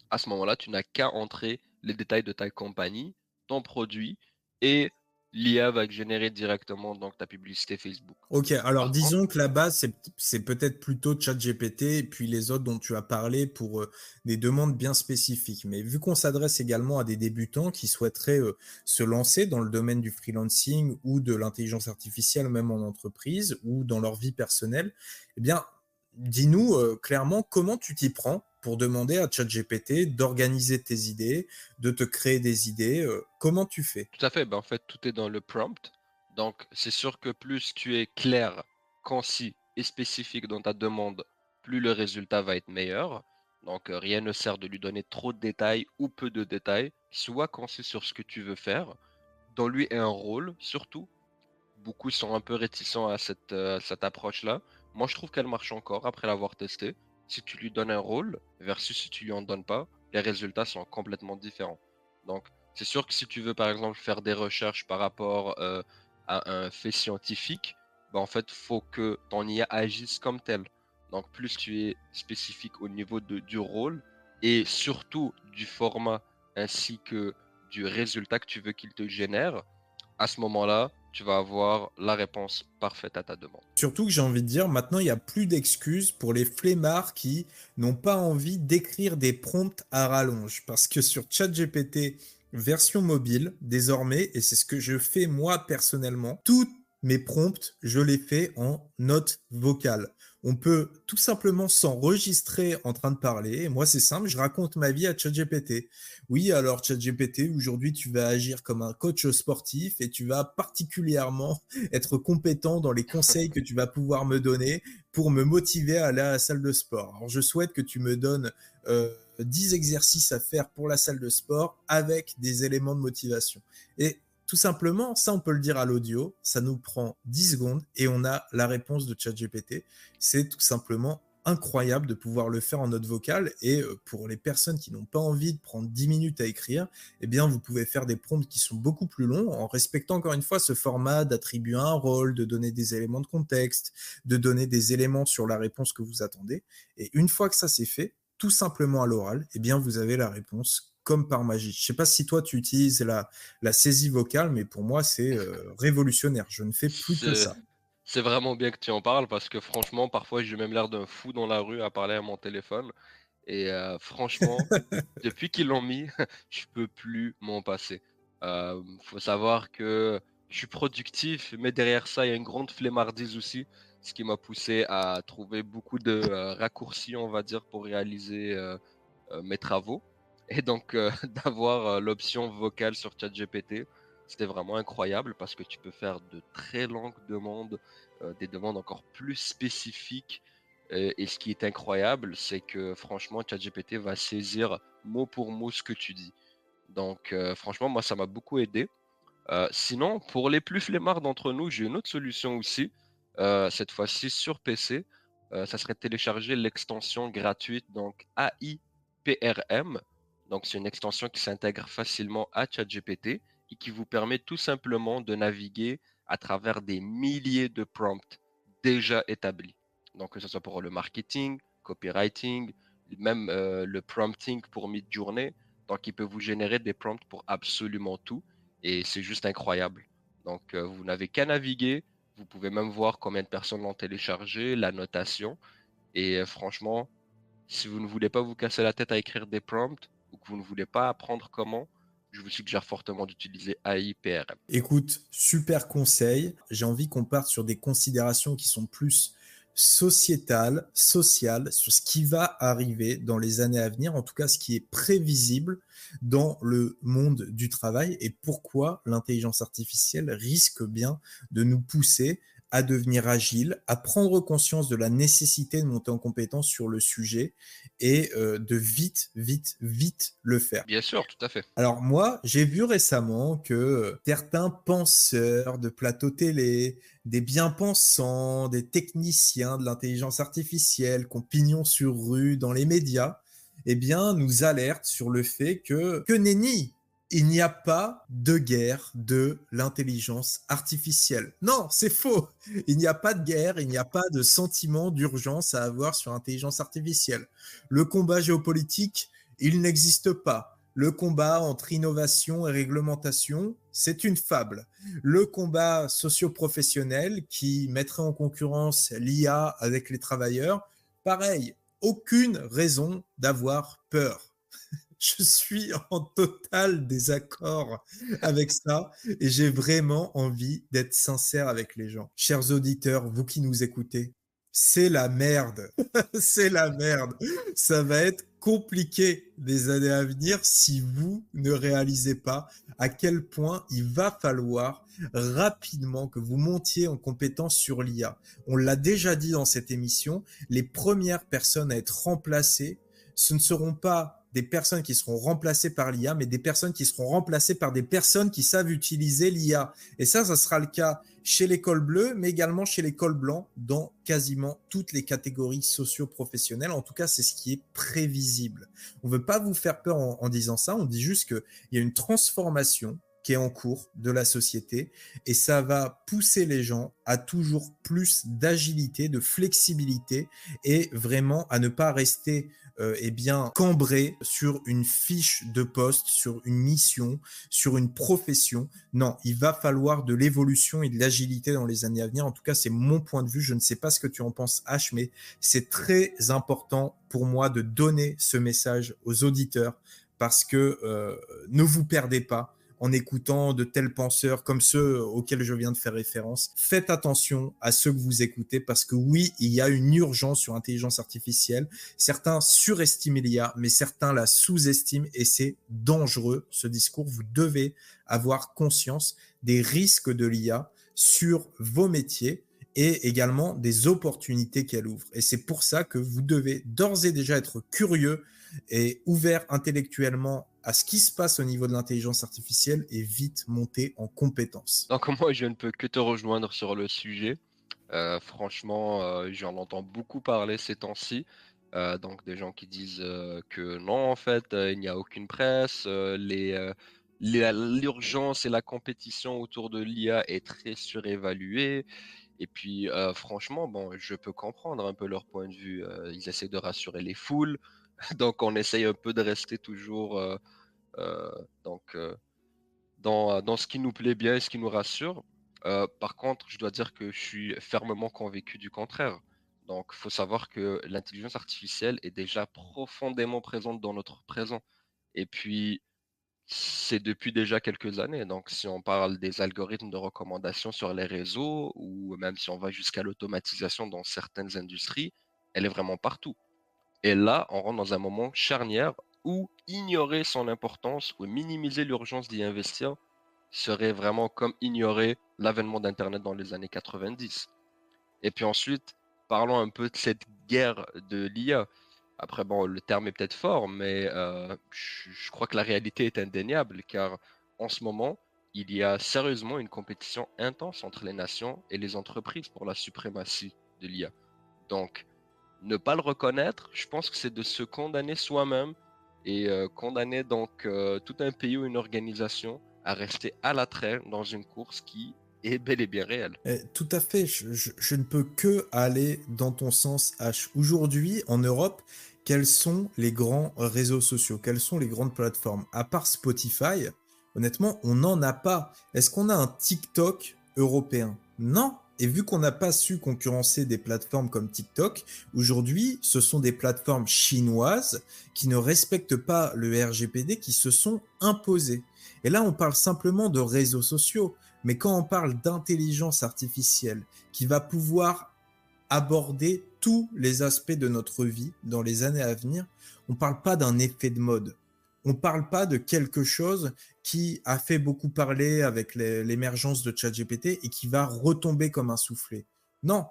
À ce moment-là, tu n'as qu'à entrer les détails de ta compagnie, ton produit, et l'IA va générer directement donc ta publicité Facebook. Ok, alors Par contre, disons que la base, c'est peut-être plutôt ChatGPT et puis les autres dont tu as parlé pour des demandes bien spécifiques. Mais vu qu'on s'adresse également à des débutants qui souhaiteraient se lancer dans le domaine du freelancing ou de l'intelligence artificielle, même en entreprise ou dans leur vie personnelle, eh bien, dis-nous clairement comment tu t'y prends pour demander à ChatGPT d'organiser tes idées, de te créer des idées. Comment tu fais? tout à fait, ben, en fait, tout est dans le prompt. Donc, c'est sûr que plus tu es clair, concis et spécifique dans ta demande, plus le résultat va être meilleur. Donc, rien ne sert de lui donner trop de détails ou peu de détails. Sois concis sur ce que tu veux faire. Donne-lui un rôle, surtout. beaucoup sont un peu réticents à cette approche-là. Moi, je trouve qu'elle marche encore après l'avoir testée. Si tu lui donnes un rôle versus si tu lui en donnes pas, les résultats sont complètement différents. Donc, c'est sûr que si tu veux, par exemple, faire des recherches par rapport à un fait scientifique, bah, en fait, faut que ton IA agisse comme tel. Donc, plus tu es spécifique au niveau du rôle et surtout du format ainsi que du résultat que tu veux qu'il te génère, à ce moment-là, tu vas avoir la réponse parfaite à ta demande. Surtout que j'ai envie de dire, maintenant, il n'y a plus d'excuses pour les flemmards qui n'ont pas envie d'écrire des prompts à rallonge. Parce que sur ChatGPT version mobile, désormais, et c'est ce que je fais moi personnellement, toutes mes prompts, je les fais en note vocale. On peut tout simplement s'enregistrer en train de parler. Et moi, c'est simple, je raconte ma vie à ChatGPT. Oui, alors ChatGPT, aujourd'hui, tu vas agir comme un coach sportif et tu vas particulièrement être compétent dans les conseils que tu vas pouvoir me donner pour me motiver à aller à la salle de sport. Alors, je souhaite que tu me donnes 10 exercices à faire pour la salle de sport avec des éléments de motivation. Et tout simplement, ça, on peut le dire à l'audio, ça nous prend 10 secondes et on a la réponse de ChatGPT. C'est tout simplement incroyable de pouvoir le faire en note vocale et pour les personnes qui n'ont pas envie de prendre 10 minutes à écrire, eh bien, vous pouvez faire des prompts qui sont beaucoup plus longs en respectant encore une fois ce format d'attribuer un rôle, de donner des éléments de contexte, de donner des éléments sur la réponse que vous attendez. Et une fois que ça c'est fait, tout simplement à l'oral, eh bien, vous avez la réponse comme par magie. Je ne sais pas si toi tu utilises la saisie vocale, mais pour moi c'est révolutionnaire. Je ne fais plus que C'est ça. c'est vraiment bien que tu en parles parce que franchement, parfois, j'ai même l'air d'un fou dans la rue à parler à mon téléphone. Et franchement, depuis qu'ils l'ont mis, je peux plus m'en passer. Faut savoir que je suis productif, mais derrière ça, il y a une grande flemmardise aussi, ce qui m'a poussé à trouver beaucoup de raccourcis, on va dire, pour réaliser mes travaux. Et donc, d'avoir l'option vocale sur ChatGPT, c'était vraiment incroyable parce que tu peux faire de très longues demandes, des demandes encore plus spécifiques. Et ce qui est incroyable, c'est que franchement, ChatGPT va saisir mot pour mot ce que tu dis. Donc, franchement, moi, ça m'a beaucoup aidé. Sinon, pour les plus flemmards d'entre nous, j'ai une autre solution aussi. Cette fois-ci sur PC, ça serait de télécharger l'extension gratuite, donc AIPRM. Donc, c'est une extension qui s'intègre facilement à ChatGPT et qui vous permet tout simplement de naviguer à travers des milliers de prompts déjà établis. Donc, que ce soit pour le marketing, copywriting, même le prompting pour mid-journée. Donc, il peut vous générer des prompts pour absolument tout et c'est juste incroyable. Donc, vous n'avez qu'à naviguer. Vous pouvez même voir combien de personnes l'ont téléchargé, la notation. Et franchement, si vous ne voulez pas vous casser la tête à écrire des prompts ou que vous ne voulez pas apprendre comment, je vous suggère fortement d'utiliser AI PRM. Écoute, super conseil. J'ai envie qu'on parte sur des considérations qui sont plus sociétales, sociales, sur ce qui va arriver dans les années à venir, en tout cas ce qui est prévisible dans le monde du travail et pourquoi l'intelligence artificielle risque bien de nous pousser à devenir agile, à prendre conscience de la nécessité de monter en compétence sur le sujet et de vite, vite, vite le faire. Bien sûr, tout à fait. Alors moi, j'ai vu récemment que certains penseurs de plateaux télé, des bien-pensants, des techniciens de l'intelligence artificielle, qui ont pignon sur rue dans les médias, eh bien, nous alertent sur le fait que nenni, il n'y a pas de guerre de l'intelligence artificielle. Non, c'est faux. Il n'y a pas de guerre, il n'y a pas de sentiment d'urgence à avoir sur l'intelligence artificielle. Le combat géopolitique, il n'existe pas. Le combat entre innovation et réglementation, c'est une fable. Le combat socio-professionnel qui mettrait en concurrence l'IA avec les travailleurs, pareil, aucune raison d'avoir peur. Je suis en total désaccord avec ça et j'ai vraiment envie d'être sincère avec les gens. Chers auditeurs, vous qui nous écoutez, c'est la merde. C'est la merde. Ça va être compliqué des années à venir si vous ne réalisez pas à quel point il va falloir rapidement que vous montiez en compétence sur l'IA. On l'a déjà dit dans cette émission, les premières personnes à être remplacées, ce ne seront pas des personnes qui seront remplacées par l'IA, mais des personnes qui seront remplacées par des personnes qui savent utiliser l'IA. Et ça sera le cas chez les cols bleus, mais également chez les cols blancs, dans quasiment toutes les catégories socio-professionnelles. En tout cas, c'est ce qui est prévisible. On ne veut pas vous faire peur en disant ça, on dit juste qu'il y a une transformation qui est en cours de la société et ça va pousser les gens à toujours plus d'agilité, de flexibilité et vraiment à ne pas rester eh bien cambré sur une fiche de poste, sur une mission, sur une profession. Non, il va falloir de l'évolution et de l'agilité dans les années à venir. En tout cas, c'est mon point de vue. Je ne sais pas ce que tu en penses, H, mais c'est très important pour moi de donner ce message aux auditeurs parce que ne vous perdez pas en écoutant de tels penseurs comme ceux auxquels je viens de faire référence. Faites attention à ceux que vous écoutez parce que oui, il y a une urgence sur l'intelligence artificielle. Certains surestiment l'IA, mais certains la sous-estiment et c'est dangereux ce discours. Vous devez avoir conscience des risques de l'IA sur vos métiers et également des opportunités qu'elle ouvre. Et c'est pour ça que vous devez d'ores et déjà être curieux et ouvert intellectuellement à ce qui se passe au niveau de l'intelligence artificielle et vite monter en compétences. Donc moi, je ne peux que te rejoindre sur le sujet. Franchement, j'en entends beaucoup parler ces temps-ci. Donc des gens qui disent que non, en fait, il n'y a aucune presse, l'urgence et la compétition autour de l'IA est très surévaluée. Et puis, franchement, bon, je peux comprendre un peu leur point de vue. Ils essaient de rassurer les foules, donc on essaye un peu de rester toujours euh, donc, dans ce qui nous plaît bien et ce qui nous rassure. Par contre, je dois dire que je suis fermement convaincu du contraire. Donc, il faut savoir que l'intelligence artificielle est déjà profondément présente dans notre présent. Et puis, c'est depuis déjà quelques années. Donc, si on parle des algorithmes de recommandation sur les réseaux, ou même si on va jusqu'à l'automatisation dans certaines industries, elle est vraiment partout. Et là, on rentre dans un moment charnière où ignorer son importance ou minimiser l'urgence d'y investir serait vraiment comme ignorer l'avènement d'Internet dans les années 90. Et puis ensuite, parlons un peu de cette guerre de l'IA. Après, bon, le terme est peut-être fort, mais je crois que la réalité est indéniable, car en ce moment, il y a sérieusement une compétition intense entre les nations et les entreprises pour la suprématie de l'IA. Donc, ne pas le reconnaître, je pense que c'est de se condamner soi-même et condamner donc tout un pays ou une organisation à rester à la traîne dans une course qui est bel et bien réelle. Tout à fait, je ne peux que aller dans ton sens, H. Aujourd'hui, en Europe, quels sont les grands réseaux sociaux? Quelles sont les grandes plateformes? À part Spotify, honnêtement, on n'en a pas. Est-ce qu'on a un TikTok européen? Non. Et vu qu'on n'a pas su concurrencer des plateformes comme TikTok, aujourd'hui, ce sont des plateformes chinoises qui ne respectent pas le RGPD, qui se sont imposées. Et là, on parle simplement de réseaux sociaux. Mais quand on parle d'intelligence artificielle qui va pouvoir aborder tous les aspects de notre vie dans les années à venir, on ne parle pas d'un effet de mode. On ne parle pas de quelque chose qui a fait beaucoup parler avec l'émergence de ChatGPT et qui va retomber comme un soufflet. Non,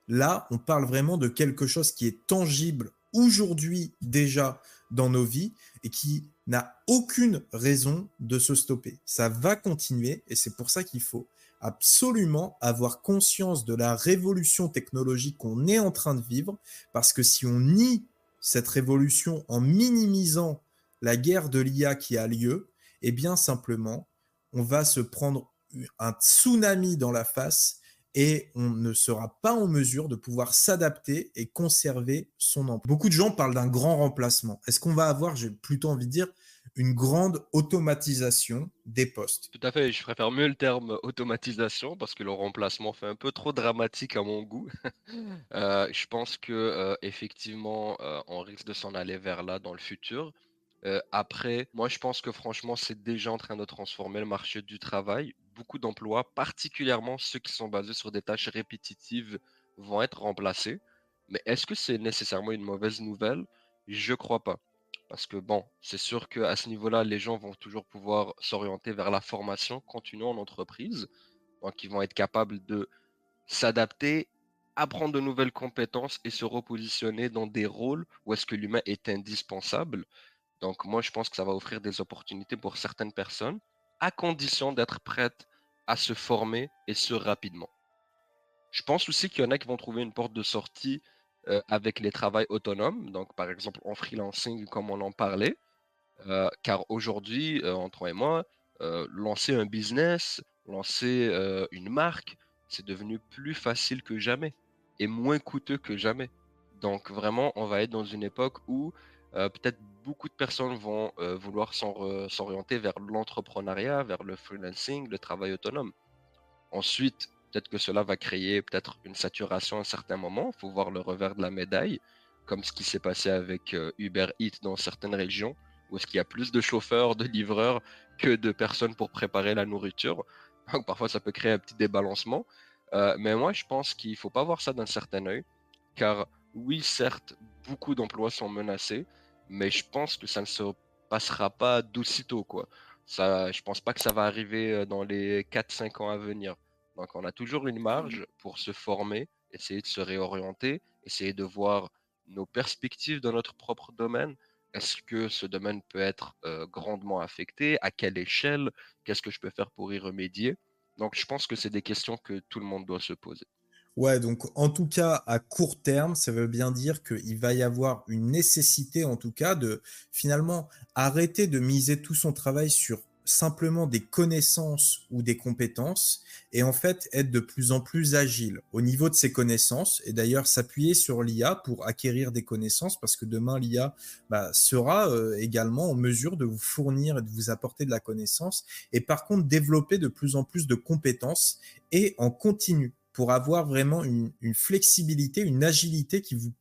là, on parle vraiment de quelque chose qui est tangible aujourd'hui déjà dans nos vies et qui n'a aucune raison de se stopper. Ça va continuer et c'est pour ça qu'il faut absolument avoir conscience de la révolution technologique qu'on est en train de vivre parce que si on nie cette révolution en minimisant la guerre de l'IA qui a lieu, eh bien simplement, on va se prendre un tsunami dans la face et on ne sera pas en mesure de pouvoir s'adapter et conserver son emploi. Beaucoup de gens parlent d'un grand remplacement. Est-ce qu'on va avoir, j'ai plutôt envie de dire, une grande automatisation des postes? Tout à fait, je préfère mieux le terme automatisation parce que le remplacement fait un peu trop dramatique à mon goût. Je pense que effectivement, on risque de s'en aller vers là dans le futur. Après, moi, je pense que franchement, c'est déjà en train de transformer le marché du travail. Beaucoup d'emplois, particulièrement ceux qui sont basés sur des tâches répétitives, vont être remplacés. Mais est-ce que c'est nécessairement une mauvaise nouvelle? Je crois pas. Parce que bon, c'est sûr qu'à ce niveau-là, les gens vont toujours pouvoir s'orienter vers la formation continue en entreprise. Donc, ils vont être capables de s'adapter, apprendre de nouvelles compétences et se repositionner dans des rôles où est-ce que l'humain est indispensable. Donc moi, je pense que ça va offrir des opportunités pour certaines personnes, à condition d'être prête à se former et ce rapidement. Je pense aussi qu'il y en a qui vont trouver une porte de sortie, avec les travails autonomes, donc par exemple en freelancing comme on en parlait, car aujourd'hui, entre toi et moi, lancer un business, lancer, une marque, c'est devenu plus facile que jamais et moins coûteux que jamais. Donc vraiment, on va être dans une époque où, peut-être beaucoup de personnes vont, vouloir s'orienter vers l'entrepreneuriat, vers le freelancing, le travail autonome. Ensuite, peut-être que cela va créer peut-être une saturation à un certain moment. Il faut voir le revers de la médaille, comme ce qui s'est passé avec Uber Eats dans certaines régions, où est-ce qu'il y a plus de chauffeurs, de livreurs que de personnes pour préparer la nourriture. Donc parfois, ça peut créer un petit débalancement. Mais moi, je pense qu'il ne faut pas voir ça d'un certain œil, car oui, certes, beaucoup d'emplois sont menacés, mais je pense que ça ne se passera pas d'aussitôt, quoi. Ça, je pense pas que ça va arriver dans les 4, 5 ans à venir. Donc, on a toujours une marge pour se former, essayer de se réorienter, essayer de voir nos perspectives dans notre propre domaine. Est-ce que ce domaine peut être grandement affecté? À quelle échelle? Qu'est-ce que je peux faire pour y remédier? Donc, je pense que c'est des questions que tout le monde doit se poser. Ouais, donc en tout cas, à court terme, ça veut bien dire qu'il va y avoir une nécessité, en tout cas, de finalement arrêter de miser tout son travail sur simplement des connaissances ou des compétences et en fait être de plus en plus agile au niveau de ses connaissances et d'ailleurs s'appuyer sur l'IA pour acquérir des connaissances parce que demain l'IA sera également en mesure de vous fournir et de vous apporter de la connaissance et par contre développer de plus en plus de compétences et en continu pour avoir vraiment une flexibilité, une agilité qui vous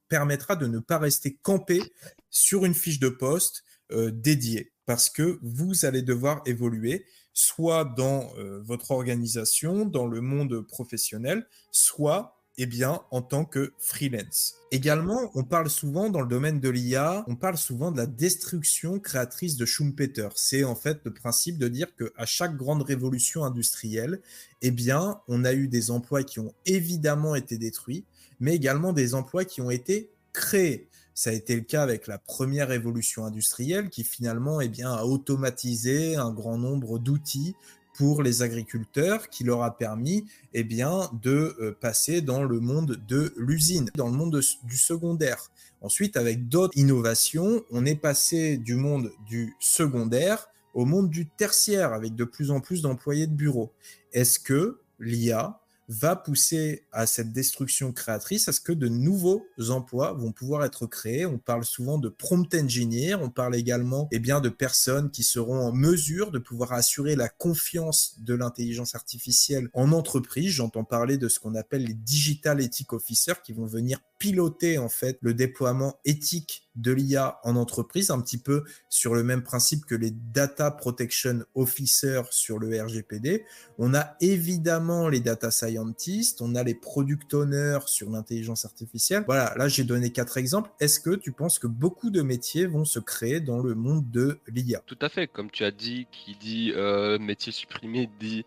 permettra de ne pas rester campé sur une fiche de poste dédiée parce que vous allez devoir évoluer soit dans votre organisation, dans le monde professionnel, soit eh bien, en tant que freelance. Également, on parle souvent dans le domaine de l'IA, on parle souvent de la destruction créatrice de Schumpeter. C'est en fait le principe de dire qu'à chaque grande révolution industrielle, eh bien, on a eu des emplois qui ont évidemment été détruits, mais également des emplois qui ont été créés. Ça a été le cas avec la première révolution industrielle qui finalement eh bien, a automatisé un grand nombre d'outils pour les agriculteurs qui leur a permis eh bien, de passer dans le monde de l'usine, dans le monde du secondaire. Ensuite, avec d'autres innovations, on est passé du monde du secondaire au monde du tertiaire avec de plus en plus d'employés de bureau. Est-ce que l'IA va pousser à cette destruction créatrice? Est-ce que de nouveaux emplois vont pouvoir être créés? On parle souvent de prompt engineer, on parle également eh bien, de personnes qui seront en mesure de pouvoir assurer la confiance de l'intelligence artificielle en entreprise. J'entends parler de ce qu'on appelle les digital ethic officers qui vont venir piloter en fait le déploiement éthique de l'IA en entreprise, un petit peu sur le même principe que les data protection officers sur le RGPD. On a évidemment les data scientists, on a les product owners sur l'intelligence artificielle. Voilà, là j'ai donné 4 exemples. Est-ce que tu penses que beaucoup de métiers vont se créer dans le monde de l'IA? Tout à fait, comme tu as dit, qui dit métier supprimé dit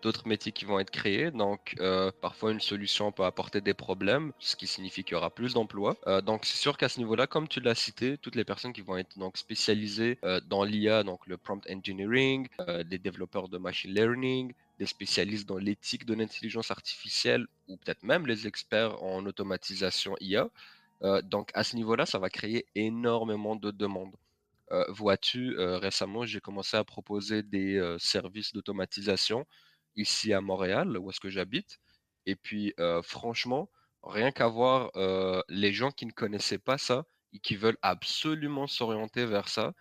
d'autres métiers qui vont être créés. Donc, parfois, une solution peut apporter des problèmes, ce qui signifie qu'il y aura plus d'emplois. Donc, c'est sûr qu'à ce niveau-là, comme tu l'as cité, toutes les personnes qui vont être donc spécialisées dans l'IA, donc le prompt engineering, des développeurs de machine learning, des spécialistes dans l'éthique de l'intelligence artificielle ou peut-être même les experts en automatisation IA. Donc, à ce niveau-là, ça va créer énormément de demandes. Vois-tu, récemment, j'ai commencé à proposer des, services d'automatisation ici à Montréal, où est-ce que j'habite et puis, franchement, rien qu'à voir, les gens qui ne connaissaient pas ça et qui veulent absolument s'orienter vers ça,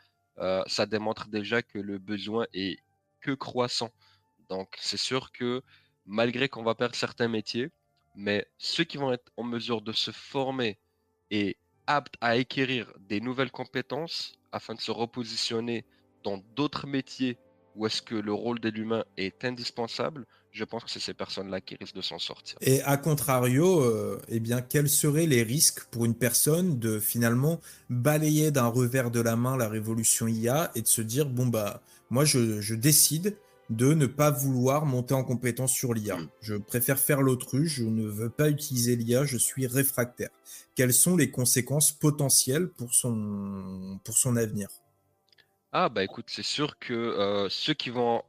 ça démontre déjà que le besoin est que croissant. Donc c'est sûr que malgré qu'on va perdre certains métiers, mais ceux qui vont être en mesure de se former et aptes à acquérir des nouvelles compétences afin de se repositionner dans d'autres métiers où est-ce que le rôle de l'humain est indispensable, je pense que c'est ces personnes-là qui risquent de s'en sortir. Et à contrario, eh bien, quels seraient les risques pour une personne de finalement balayer d'un revers de la main la révolution IA et de se dire, bon, bah, moi, je décide de ne pas vouloir monter en compétence sur l'IA. Je préfère faire l'autruche, je ne veux pas utiliser l'IA, je suis réfractaire. Quelles sont les conséquences potentielles pour son avenir? Ah bah écoute, c'est sûr que ceux qui vont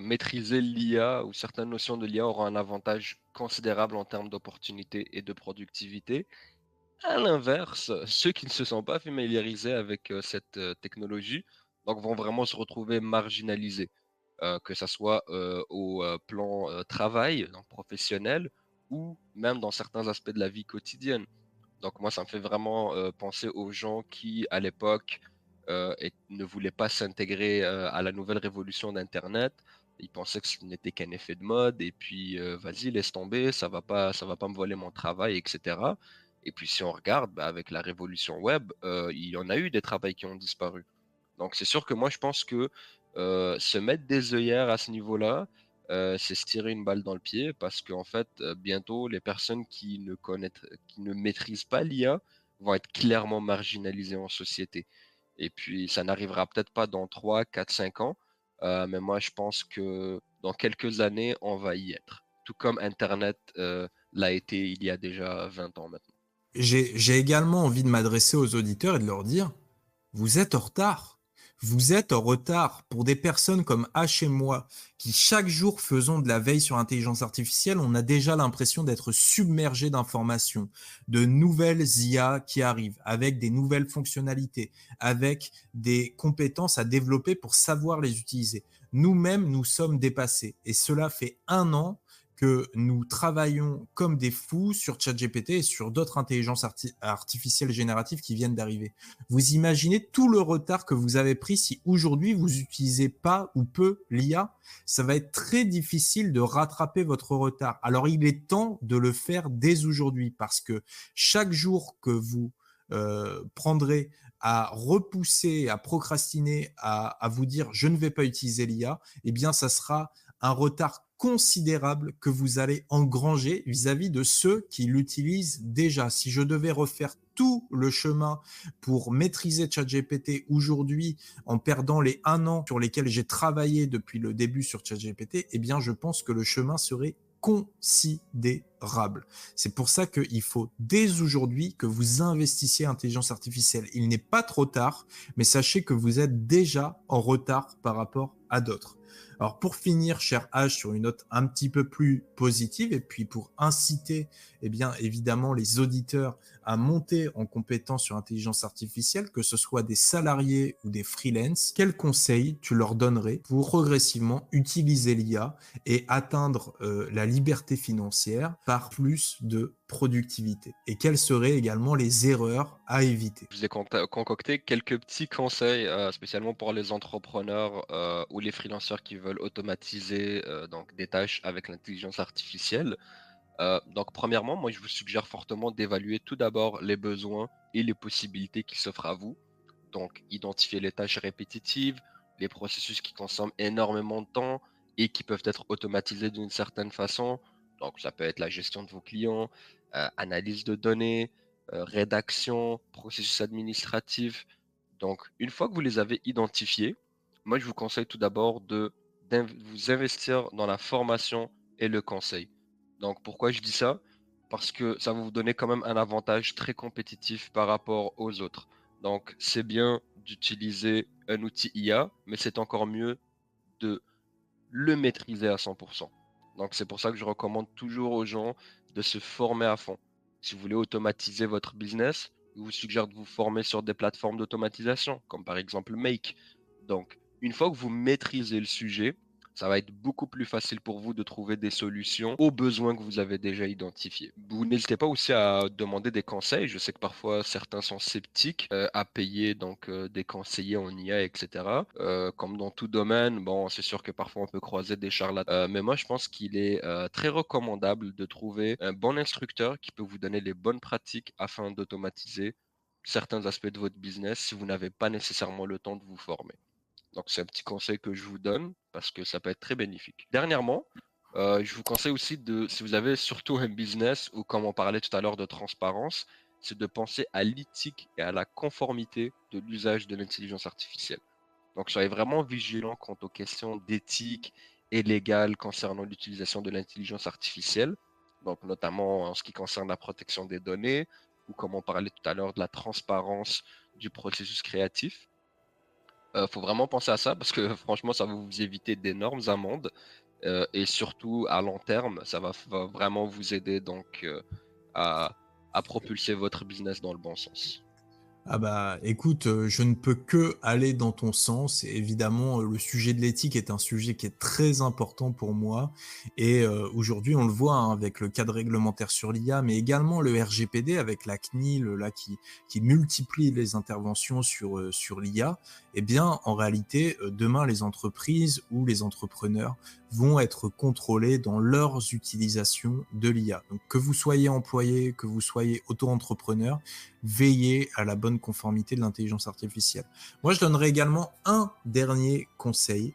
maîtriser l'IA ou certaines notions de l'IA auront un avantage considérable en termes d'opportunités et de productivité. À l'inverse, ceux qui ne se sont pas familiarisés avec cette technologie donc vont vraiment se retrouver marginalisés, que ça soit au plan travail, donc professionnel, ou même dans certains aspects de la vie quotidienne. Donc moi, ça me fait vraiment penser aux gens qui, à l'époque, ne voulaient pas s'intégrer à la nouvelle révolution d'Internet. Ils pensaient que ce n'était qu'un effet de mode et puis vas-y, laisse tomber, ça va pas me voler mon travail, etc. Et puis si on regarde, bah, avec la révolution web, il y en a eu des travails qui ont disparu. Donc c'est sûr que moi, je pense que se mettre des œillères à ce niveau-là, c'est se tirer une balle dans le pied parce qu'en fait, bientôt, les personnes qui ne maîtrisent pas l'IA vont être clairement marginalisées en société. Et puis, ça n'arrivera peut-être pas dans 3, 4, 5 ans, mais moi, je pense que dans quelques années, on va y être. Tout comme Internet l'a été il y a déjà 20 ans maintenant. J'ai également envie de m'adresser aux auditeurs et de leur dire, vous êtes en retard. Vous êtes en retard pour des personnes comme H et moi, qui chaque jour faisons de la veille sur l'intelligence artificielle. On a déjà l'impression d'être submergé d'informations, de nouvelles IA qui arrivent, avec des nouvelles fonctionnalités, avec des compétences à développer pour savoir les utiliser. Nous-mêmes, nous sommes dépassés. Et cela fait 1 an que nous travaillons comme des fous sur ChatGPT et sur d'autres intelligences artificielles génératives qui viennent d'arriver. Vous imaginez tout le retard que vous avez pris si aujourd'hui vous utilisez pas ou peu l'IA? Ça va être très difficile de rattraper votre retard. Alors il est temps de le faire dès aujourd'hui parce que chaque jour que vous prendrez à repousser, à procrastiner, à vous dire je ne vais pas utiliser l'IA, eh bien ça sera un retard considérable que vous allez engranger vis-à-vis de ceux qui l'utilisent déjà. Si je devais refaire tout le chemin pour maîtriser ChatGPT aujourd'hui en perdant les 1 an sur lesquels j'ai travaillé depuis le début sur ChatGPT, eh bien, je pense que le chemin serait considérable. C'est pour ça qu'il faut dès aujourd'hui que vous investissiez en intelligence artificielle. Il n'est pas trop tard, mais sachez que vous êtes déjà en retard par rapport à d'autres. Alors pour finir, cher H, sur une note un petit peu plus positive et puis pour inciter, eh bien évidemment les auditeurs à monter en compétence sur l'intelligence artificielle, que ce soit des salariés ou des freelances, quels conseils tu leur donnerais pour progressivement utiliser l'IA et atteindre la liberté financière par plus de productivité? Et quelles seraient également les erreurs à éviter? Je vous ai concocté quelques petits conseils, spécialement pour les entrepreneurs ou les freelanceurs qui veulent automatiser donc des tâches avec l'intelligence artificielle. Donc, premièrement, moi, je vous suggère fortement d'évaluer tout d'abord les besoins et les possibilités qui s'offrent à vous. Donc, identifier les tâches répétitives, les processus qui consomment énormément de temps et qui peuvent être automatisés d'une certaine façon. Donc, ça peut être la gestion de vos clients, analyse de données, rédaction, processus administratif. Donc, une fois que vous les avez identifiés, moi, je vous conseille tout d'abord de vous investir dans la formation et le conseil. Donc, pourquoi je dis ça? Parce que ça va vous donner quand même un avantage très compétitif par rapport aux autres. Donc, c'est bien d'utiliser un outil IA, mais c'est encore mieux de le maîtriser à 100%. Donc, c'est pour ça que je recommande toujours aux gens de se former à fond. Si vous voulez automatiser votre business, je vous suggère de vous former sur des plateformes d'automatisation, comme par exemple Make. Donc, une fois que vous maîtrisez le sujet, ça va être beaucoup plus facile pour vous de trouver des solutions aux besoins que vous avez déjà identifiés. Vous n'hésitez pas aussi à demander des conseils. Je sais que parfois certains sont sceptiques à payer donc des conseillers en IA, etc. Comme dans tout domaine, bon, c'est sûr que parfois on peut croiser des charlatans, mais moi je pense qu'il est très recommandable de trouver un bon instructeur qui peut vous donner les bonnes pratiques afin d'automatiser certains aspects de votre business si vous n'avez pas nécessairement le temps de vous former. Donc c'est un petit conseil que je vous donne parce que ça peut être très bénéfique. Dernièrement, je vous conseille aussi de, si vous avez surtout un business ou comme on parlait tout à l'heure de transparence, c'est de penser à l'éthique et à la conformité de l'usage de l'intelligence artificielle. Donc soyez vraiment vigilant quant aux questions d'éthique et légale concernant l'utilisation de l'intelligence artificielle, donc notamment en ce qui concerne la protection des données ou comme on parlait tout à l'heure de la transparence du processus créatif. Faut vraiment penser à ça parce que franchement, ça va vous éviter d'énormes amendes, et surtout à long terme, ça va vraiment vous aider donc, à propulser votre business dans le bon sens. Ah bah écoute, je ne peux que aller dans ton sens. Et évidemment, le sujet de l'éthique est un sujet qui est très important pour moi et aujourd'hui on le voit, hein, avec le cadre réglementaire sur l'IA, mais également le RGPD avec la CNIL là qui multiplie les interventions sur l'IA. Eh bien, en réalité, demain les entreprises ou les entrepreneurs vont être contrôlés dans leurs utilisations de l'IA. Donc que vous soyez employé, que vous soyez auto-entrepreneur, veiller à la bonne conformité de l'intelligence artificielle. Moi, je donnerais également un dernier conseil.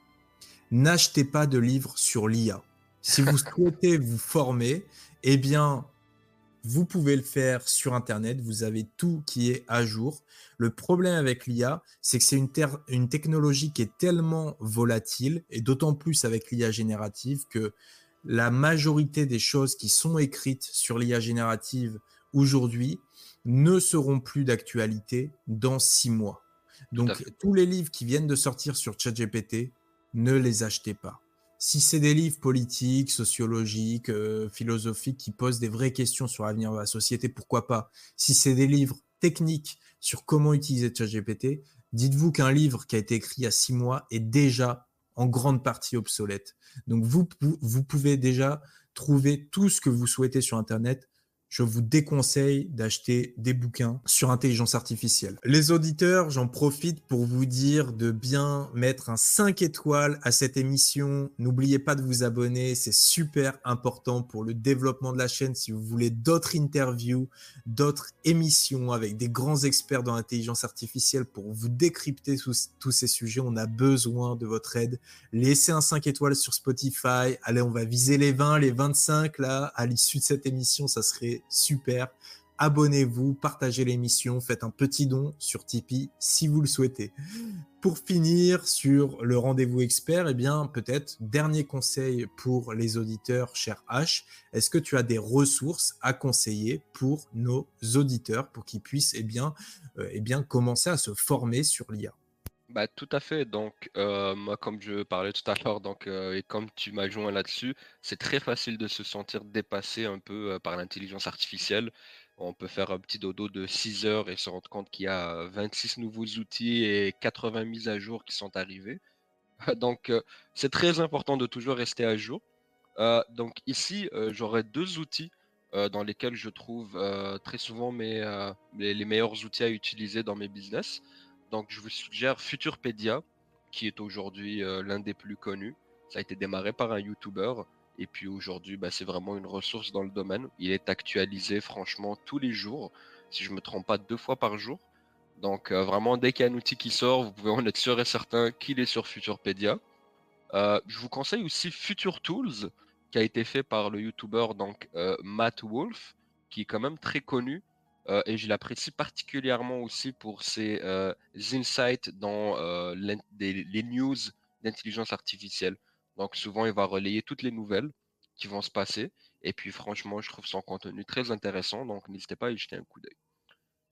N'achetez pas de livres sur l'IA. Si vous souhaitez vous former, eh bien, vous pouvez le faire sur Internet. Vous avez tout qui est à jour. Le problème avec l'IA, c'est que c'est une technologie qui est tellement volatile, et d'autant plus avec l'IA générative, que la majorité des choses qui sont écrites sur l'IA générative aujourd'hui ne seront plus d'actualité dans 6 mois. Tout à Donc, fait. tous les livres qui viennent de sortir sur ChatGPT, ne les achetez pas. Si c'est des livres politiques, sociologiques, philosophiques qui posent des vraies questions sur l'avenir de la société, pourquoi pas? Si c'est des livres techniques sur comment utiliser ChatGPT, dites-vous qu'un livre qui a été écrit il y a 6 mois est déjà en grande partie obsolète. Donc vous pouvez déjà trouver tout ce que vous souhaitez sur Internet. Je vous déconseille d'acheter des bouquins sur intelligence artificielle. Les auditeurs, j'en profite pour vous dire de bien mettre un 5 étoiles à cette émission. N'oubliez pas de vous abonner, c'est super important pour le développement de la chaîne. Si vous voulez d'autres interviews, d'autres émissions avec des grands experts dans l'intelligence artificielle pour vous décrypter tous ces sujets, on a besoin de votre aide. Laissez un 5 étoiles sur Spotify. Allez, on va viser les 20, les 25 là, à l'issue de cette émission, ça serait super. Abonnez-vous, partagez l'émission, faites un petit don sur Tipeee si vous le souhaitez. Pour finir sur le rendez-vous expert, eh bien, peut-être dernier conseil pour les auditeurs, cher H. Est-ce que tu as des ressources à conseiller pour nos auditeurs pour qu'ils puissent commencer à se former sur l'IA? Bah, tout à fait. Donc, moi, comme je parlais tout à l'heure, donc, et comme tu m'as joint là-dessus, c'est très facile de se sentir dépassé un peu par l'intelligence artificielle. On peut faire un petit dodo de 6 heures et se rendre compte qu'il y a 26 nouveaux outils et 80 mises à jour qui sont arrivées. Donc, c'est très important de toujours rester à jour. Donc, ici, j'aurais deux outils dans lesquels je trouve très souvent les meilleurs outils à utiliser dans mes business. Donc, je vous suggère Futurpedia, qui est aujourd'hui l'un des plus connus. Ça a été démarré par un YouTuber. Et puis aujourd'hui, bah, c'est vraiment une ressource dans le domaine. Il est actualisé franchement tous les jours, si je ne me trompe pas, 2 fois par jour. Donc vraiment, dès qu'il y a un outil qui sort, vous pouvez en être sûr et certain qu'il est sur Futurpedia. Je vous conseille aussi Future Tools, qui a été fait par le YouTuber donc Matt Wolf, qui est quand même très connu, et je l'apprécie particulièrement aussi pour ses insights dans les news d'intelligence artificielle. Donc souvent, il va relayer toutes les nouvelles qui vont se passer. Et puis franchement, je trouve son contenu très intéressant, donc n'hésitez pas à y jeter un coup d'œil.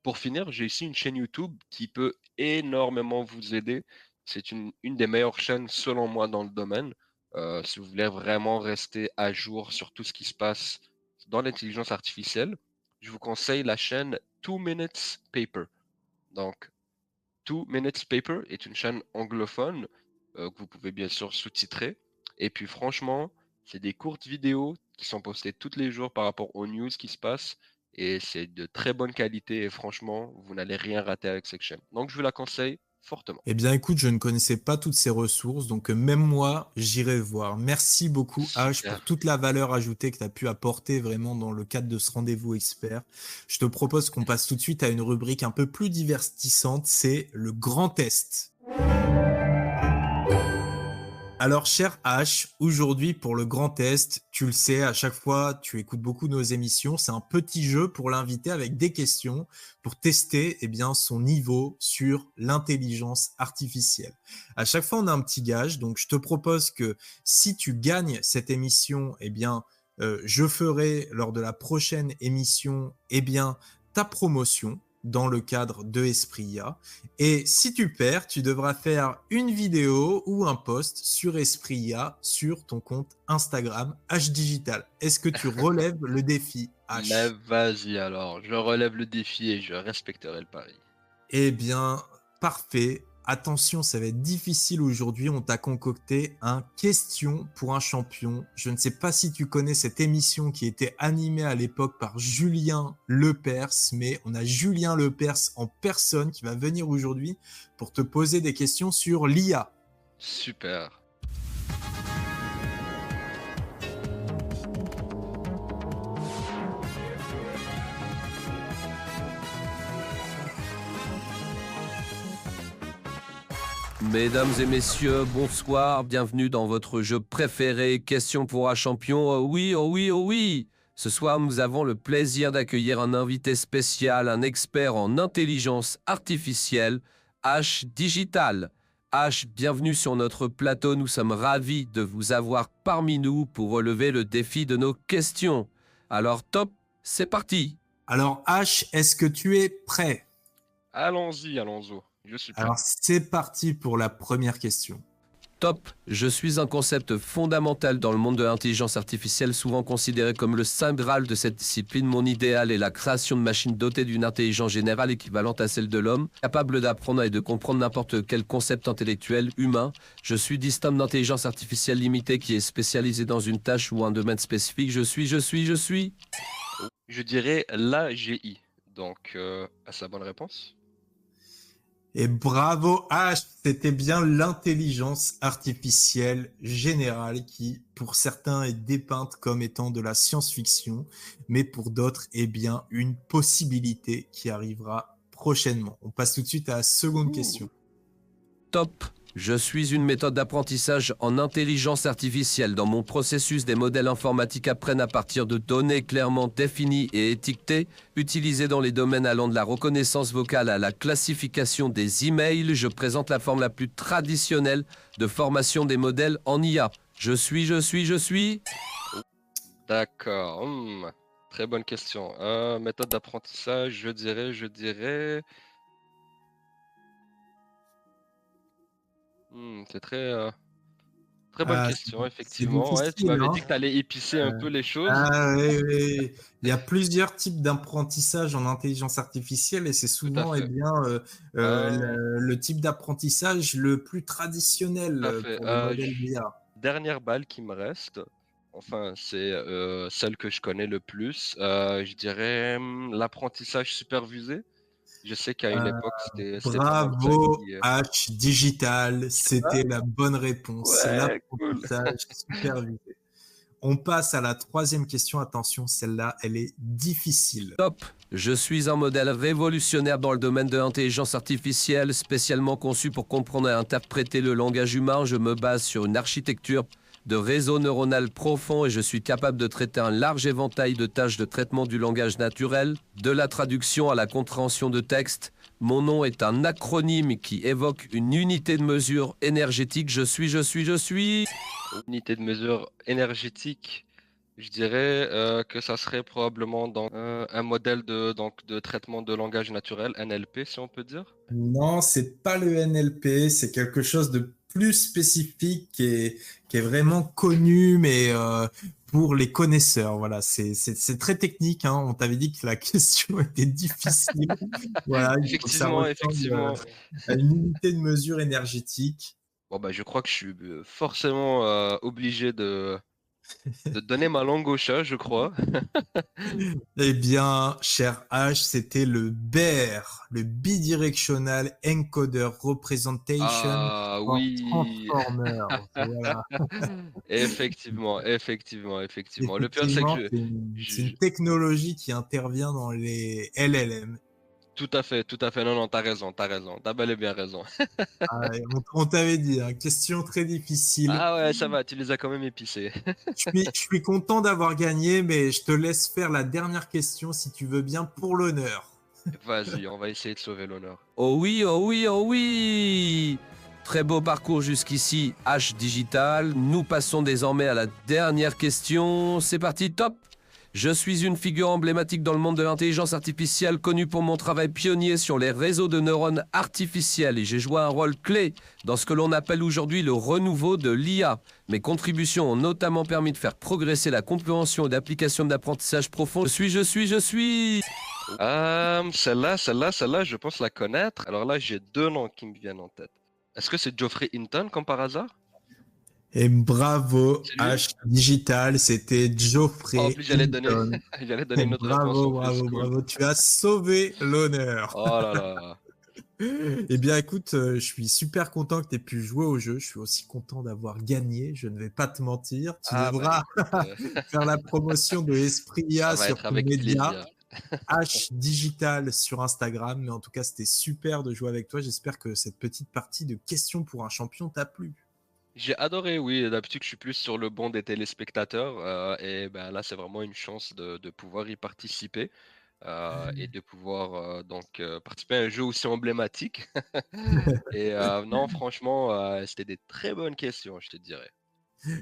Pour finir, j'ai ici une chaîne YouTube qui peut énormément vous aider. C'est une des meilleures chaînes selon moi dans le domaine. Si vous voulez vraiment rester à jour sur tout ce qui se passe dans l'intelligence artificielle, je vous conseille la chaîne 2 Minutes Paper. Donc, 2 Minutes Paper est une chaîne anglophone que vous pouvez bien sûr sous-titrer. Et puis franchement, c'est des courtes vidéos qui sont postées tous les jours par rapport aux news qui se passent. Et c'est de très bonne qualité et franchement, vous n'allez rien rater avec cette chaîne. Donc je vous la conseille fortement. Eh bien, écoute, je ne connaissais pas toutes ces ressources, donc même moi, j'irai voir. Merci beaucoup, H, Super. pour toute la valeur ajoutée que tu as pu apporter vraiment dans le cadre de ce rendez-vous expert. Je te propose qu'on passe tout de suite à une rubrique un peu plus divertissante, c'est le grand test. Alors, cher H, aujourd'hui pour le grand test, tu le sais, à chaque fois, tu écoutes beaucoup nos émissions. C'est un petit jeu pour l'inviter avec des questions pour tester son niveau sur l'intelligence artificielle. À chaque fois, on a un petit gage. Donc, je te propose que si tu gagnes cette émission, je ferai lors de la prochaine émission ta promotion. dans le cadre de Esprit IA. Et si tu perds, tu devras faire une vidéo ou un post sur Esprit IA sur ton compte Instagram H Digital. Est-ce que tu relèves le défi Mais H? vas-y alors, je relève le défi et je respecterai le pari. Eh bien, parfait. Attention, ça va être difficile aujourd'hui. On t'a concocté un question pour un champion. Je ne sais pas si tu connais cette émission qui était animée à l'époque par Julien Lepers, mais on a Julien Lepers en personne qui va venir aujourd'hui pour te poser des questions sur l'IA. Super. Mesdames et messieurs, bonsoir, bienvenue dans votre jeu préféré, Question pour un champion. Oh oui, oh oui, oh oui. Ce soir, nous avons le plaisir d'accueillir un invité spécial, un expert en intelligence artificielle, H Digital. H, bienvenue sur notre plateau, nous sommes ravis de vous avoir parmi nous pour relever le défi de nos questions. Alors top, c'est parti. Alors H, est-ce que tu es prêt? Allons-y, allons-y. Je suis prêt. Alors c'est parti pour la première question. Top, je suis un concept fondamental dans le monde de l'intelligence artificielle, souvent considéré comme le saint graal de cette discipline. Mon idéal est la création de machines dotées d'une intelligence générale équivalente à celle de l'homme, capable d'apprendre et de comprendre n'importe quel concept intellectuel humain. Je suis distinct d'intelligence artificielle limitée qui est spécialisée dans une tâche ou un domaine spécifique. Je suis... Je dirais l'AGI. Donc, est-ce la bonne réponse? Et bravo H, c'était bien l'intelligence artificielle générale qui, pour certains, est dépeinte comme étant de la science-fiction, mais pour d'autres, est bien une possibilité qui arrivera prochainement. On passe tout de suite à la seconde question. Top. Je suis une méthode d'apprentissage en intelligence artificielle. Dans mon processus, des modèles informatiques apprennent à partir de données clairement définies et étiquetées, utilisées dans les domaines allant de la reconnaissance vocale à la classification des emails. Je présente la forme la plus traditionnelle de formation des modèles en IA. Je suis... D'accord. Très bonne question. Méthode d'apprentissage, je dirais. C'est très bonne Ah, question, c'est effectivement. Ouais, tu difficile, m'avais hein? dit que tu allais épicer un peu les choses. Ah oui, oui. Il y a plusieurs types d'apprentissage en intelligence artificielle et c'est Tout à souvent fait. Euh, le type d'apprentissage le plus traditionnel Tout à fait. pour les modèles d'IA. Dernière balle qui me reste. Enfin, c'est celle que je connais le plus. Je dirais l'apprentissage supervisé. Je sais qu'à une époque, c'était pas mal ça Bravo qui. H Digital, c'était la bonne réponse, Ouais, cool. l'apprentissage supervisé. On passe à la troisième question. Attention, celle-là, elle est difficile. Top. Je suis un modèle révolutionnaire dans le domaine de l'intelligence artificielle, spécialement conçu pour comprendre et interpréter le langage humain. Je me base sur une architecture de réseau neuronal profond et je suis capable de traiter un large éventail de tâches de traitement du langage naturel, de la traduction à la compréhension de texte. Mon nom est un acronyme qui évoque une unité de mesure énergétique. Je suis... Unité de mesure énergétique. Je dirais que ça serait probablement un modèle de traitement de langage naturel, NLP, si on peut dire. Non, c'est pas le NLP, c'est quelque chose de plus spécifique qui est vraiment connu, mais pour les connaisseurs. Voilà, c'est très technique, hein. On t'avait dit que la question était difficile. Voilà, il faut que ça Effectivement, ressemble effectivement. à une unité de mesure énergétique. Bon, bah, je crois que je suis forcément obligé de donner ma langue au chat, je crois. Eh bien, cher H, c'était le BER, le Bidirectional Encoder Representation Ah for oui, Transformers. Voilà. effectivement, effectivement, effectivement. Le pire, c'est que Effectivement, c'est une technologie qui intervient dans les LLM. tout à fait. Non, non, t'as raison. T'as bel et bien raison. Ah, et on t'avait dit, hein, question très difficile. Ah ouais, ça va, tu les as quand même épicés. Je suis content d'avoir gagné, mais je te laisse faire la dernière question si tu veux bien pour l'honneur. Vas-y, on va essayer de sauver l'honneur. Oh oui, oh oui, oh oui. Très beau parcours jusqu'ici, H Digital. Nous passons désormais à la dernière question. C'est parti, top. Je suis une figure emblématique dans le monde de l'intelligence artificielle, connue pour mon travail pionnier sur les réseaux de neurones artificiels et j'ai joué un rôle clé dans ce que l'on appelle aujourd'hui le renouveau de l'IA. Mes contributions ont notamment permis de faire progresser la compréhension et l'application de l'apprentissage profond. Je suis. Celle-là, je pense la connaître. Alors là, j'ai deux noms qui me viennent en tête. Est-ce que c'est Geoffrey Hinton, comme par hasard? Et bravo, C'est lui? H Digital, c'était Oh, en Geoffrey plus, Hinton. j'allais donner Et une autre réponse bravo, en plus. bravo, Cool. bravo, tu as sauvé l'honneur. Oh là là. Eh bien, écoute, je suis super content que tu aies pu jouer au jeu. Je suis aussi content d'avoir gagné. Je ne vais pas te mentir. Tu Ah bah devras écoute, faire la promotion de Esprit ça IA va sur être ton avec média. plaisir. H Digital sur Instagram. Mais en tout cas, c'était super de jouer avec toi. J'espère que cette petite partie de questions pour un champion t'a plu. J'ai adoré, oui. D'habitude, je suis plus sur le banc des téléspectateurs. Et ben là, c'est vraiment une chance de pouvoir y participer. Et de pouvoir participer à un jeu aussi emblématique. Et non, franchement, c'était des très bonnes questions, je te dirais.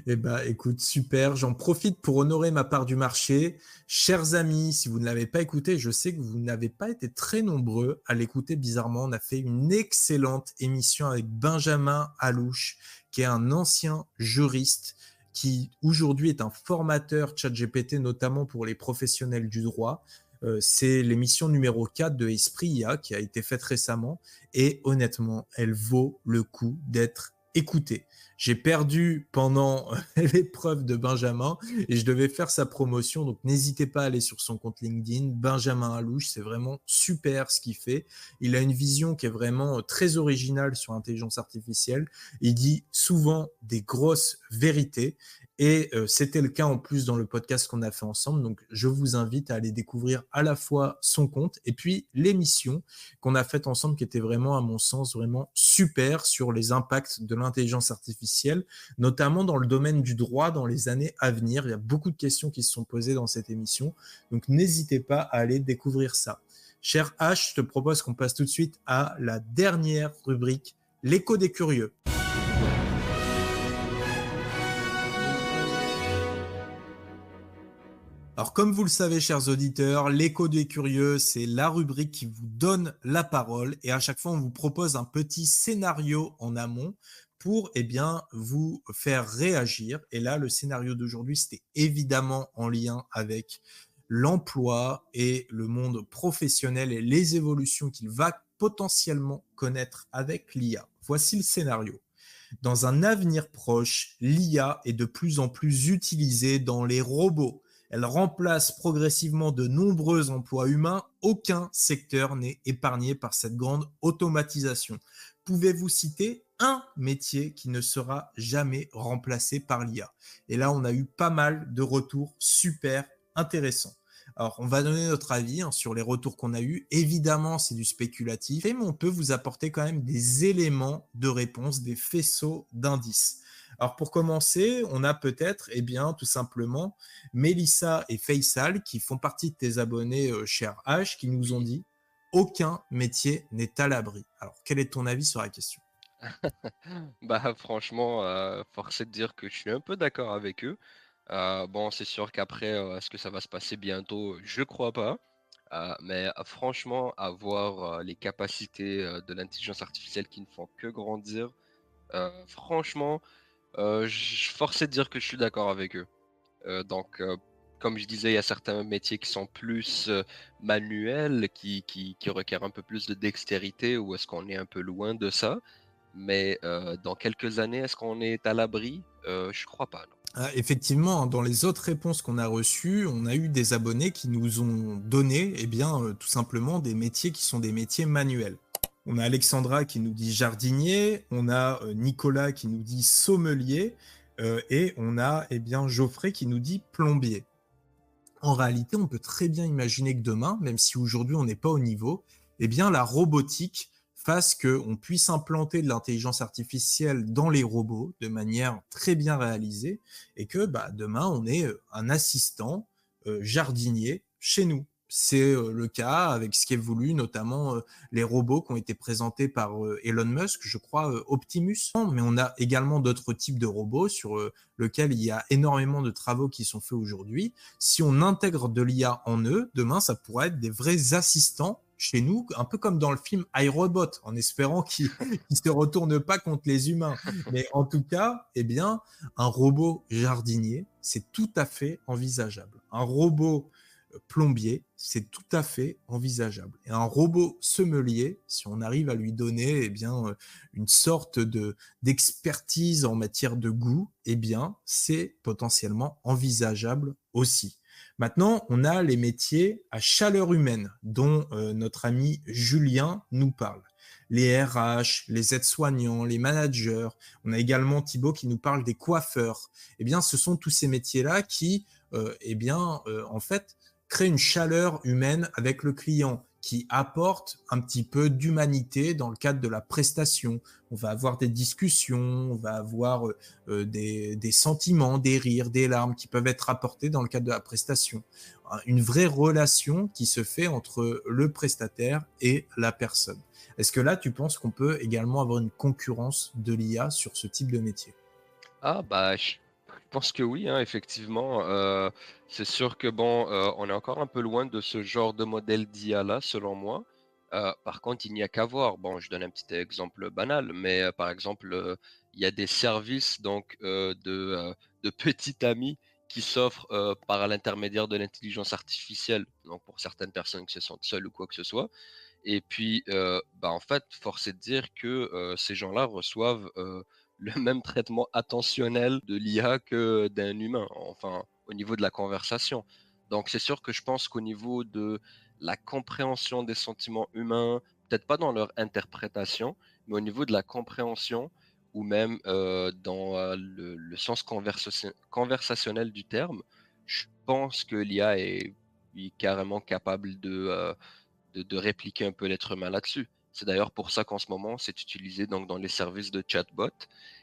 Eh ben, écoute, super. J'en profite pour honorer ma part du marché. Chers amis, si vous ne l'avez pas écouté, je sais que vous n'avez pas été très nombreux à l'écouter bizarrement. On a fait une excellente émission avec Benjamin Alouche, qui est un ancien juriste qui aujourd'hui est un formateur ChatGPT, notamment pour les professionnels du droit. C'est l'émission numéro 4 de Esprit IA qui a été faite récemment et honnêtement, elle vaut le coup d'être écoutée. J'ai perdu pendant l'épreuve de Benjamin et je devais faire sa promotion. Donc, n'hésitez pas à aller sur son compte LinkedIn. Benjamin Alouche, c'est vraiment super ce qu'il fait. Il a une vision qui est vraiment très originale sur l'intelligence artificielle. Il dit souvent des grosses vérités. Et c'était le cas en plus dans le podcast qu'on a fait ensemble. Donc, je vous invite à aller découvrir à la fois son compte et puis l'émission qu'on a faite ensemble qui était vraiment, à mon sens, vraiment super sur les impacts de l'intelligence artificielle, notamment dans le domaine du droit dans les années à venir. Il y a beaucoup de questions qui se sont posées dans cette émission. Donc, n'hésitez pas à aller découvrir ça. Cher H, je te propose qu'on passe tout de suite à la dernière rubrique, l'écho des curieux. Alors, comme vous le savez, chers auditeurs, l'écho des curieux, c'est la rubrique qui vous donne la parole. Et à chaque fois, on vous propose un petit scénario en amont pour vous faire réagir. Et là, le scénario d'aujourd'hui, c'était évidemment en lien avec l'emploi et le monde professionnel et les évolutions qu'il va potentiellement connaître avec l'IA. Voici le scénario. Dans un avenir proche, l'IA est de plus en plus utilisée dans les robots. Elle remplace progressivement de nombreux emplois humains. Aucun secteur n'est épargné par cette grande automatisation. Pouvez-vous citer un métier qui ne sera jamais remplacé par l'IA? Et là, on a eu pas mal de retours super intéressants. Alors, on va donner notre avis sur les retours qu'on a eus. Évidemment, c'est du spéculatif, mais on peut vous apporter quand même des éléments de réponse, des faisceaux d'indices. Alors, pour commencer, on a peut-être, tout simplement, Mélissa et Faisal, qui font partie de tes abonnés, cher H, qui nous ont dit « Aucun métier n'est à l'abri ». Alors, quel est ton avis sur la question? Bah franchement, force est de dire que je suis un peu d'accord avec eux. Bon, c'est sûr qu'après, est-ce que ça va se passer bientôt? Je crois pas. Mais franchement, avoir les capacités de l'intelligence artificielle qui ne font que grandir, franchement, force est de dire que je suis d'accord avec eux. Comme je disais, il y a certains métiers qui sont plus manuels, qui requièrent un peu plus de dextérité, ou est-ce qu'on est un peu loin de ça? Mais dans quelques années, est-ce qu'on est à l'abri? Je crois pas, non. Effectivement, dans les autres réponses qu'on a reçues, on a eu des abonnés qui nous ont donné, tout simplement des métiers qui sont des métiers manuels. On a Alexandra qui nous dit jardinier, on a Nicolas qui nous dit sommelier, et on a Geoffrey qui nous dit plombier. En réalité, on peut très bien imaginer que demain, même si aujourd'hui on n'est pas au niveau, la robotique fasse qu'on puisse implanter de l'intelligence artificielle dans les robots de manière très bien réalisée et que demain on ait un assistant jardinier chez nous. c'est le cas avec ce qui est voulu, notamment les robots qui ont été présentés par Elon Musk, je crois Optimus. Mais on a également d'autres types de robots sur lesquels il y a énormément de travaux qui sont faits aujourd'hui. Si on intègre de l'IA en eux, demain, ça pourrait être des vrais assistants chez nous, un peu comme dans le film iRobot, en espérant qu'il ne se retourne pas contre les humains. Mais en tout cas, eh bien, un robot jardinier, c'est tout à fait envisageable. Un robot plombier, c'est tout à fait envisageable. Et un robot sommelier, si on arrive à lui donner une sorte d'expertise en matière de goût, eh bien, c'est potentiellement envisageable aussi. Maintenant, on a les métiers à chaleur humaine dont notre ami Julien nous parle. Les RH, les aides-soignants, les managers. On a également Thibaut qui nous parle des coiffeurs. Eh bien, ce sont tous ces métiers-là qui, en fait, créent une chaleur humaine avec le client, qui apporte un petit peu d'humanité dans le cadre de la prestation. On va avoir des discussions, on va avoir des sentiments, des rires, des larmes qui peuvent être apportés dans le cadre de la prestation. Une vraie relation qui se fait entre le prestataire et la personne. Est-ce que là, tu penses qu'on peut également avoir une concurrence de l'IA sur ce type de métier? Ah bah, je pense que oui, hein, effectivement. C'est sûr que bon, on est encore un peu loin de ce genre de modèle d'IA-là, selon moi. Par contre, il n'y a qu'à voir. Bon, je donne un petit exemple banal, mais par exemple, il y a des services donc de petits amis qui s'offrent par l'intermédiaire de l'intelligence artificielle, donc pour certaines personnes qui se sentent seules ou quoi que ce soit. Et puis, en fait, force est de dire que, ces gens-là reçoivent, le même traitement attentionnel de l'IA que d'un humain, enfin, au niveau de la conversation. Donc c'est sûr que je pense qu'au niveau de la compréhension des sentiments humains, peut-être pas dans leur interprétation, mais au niveau de la compréhension ou même, dans, le sens conversationnel du terme, je pense que l'IA est, oui, carrément capable de répliquer un peu l'être humain là-dessus. C'est d'ailleurs pour ça qu'en ce moment, c'est utilisé donc dans les services de chatbot.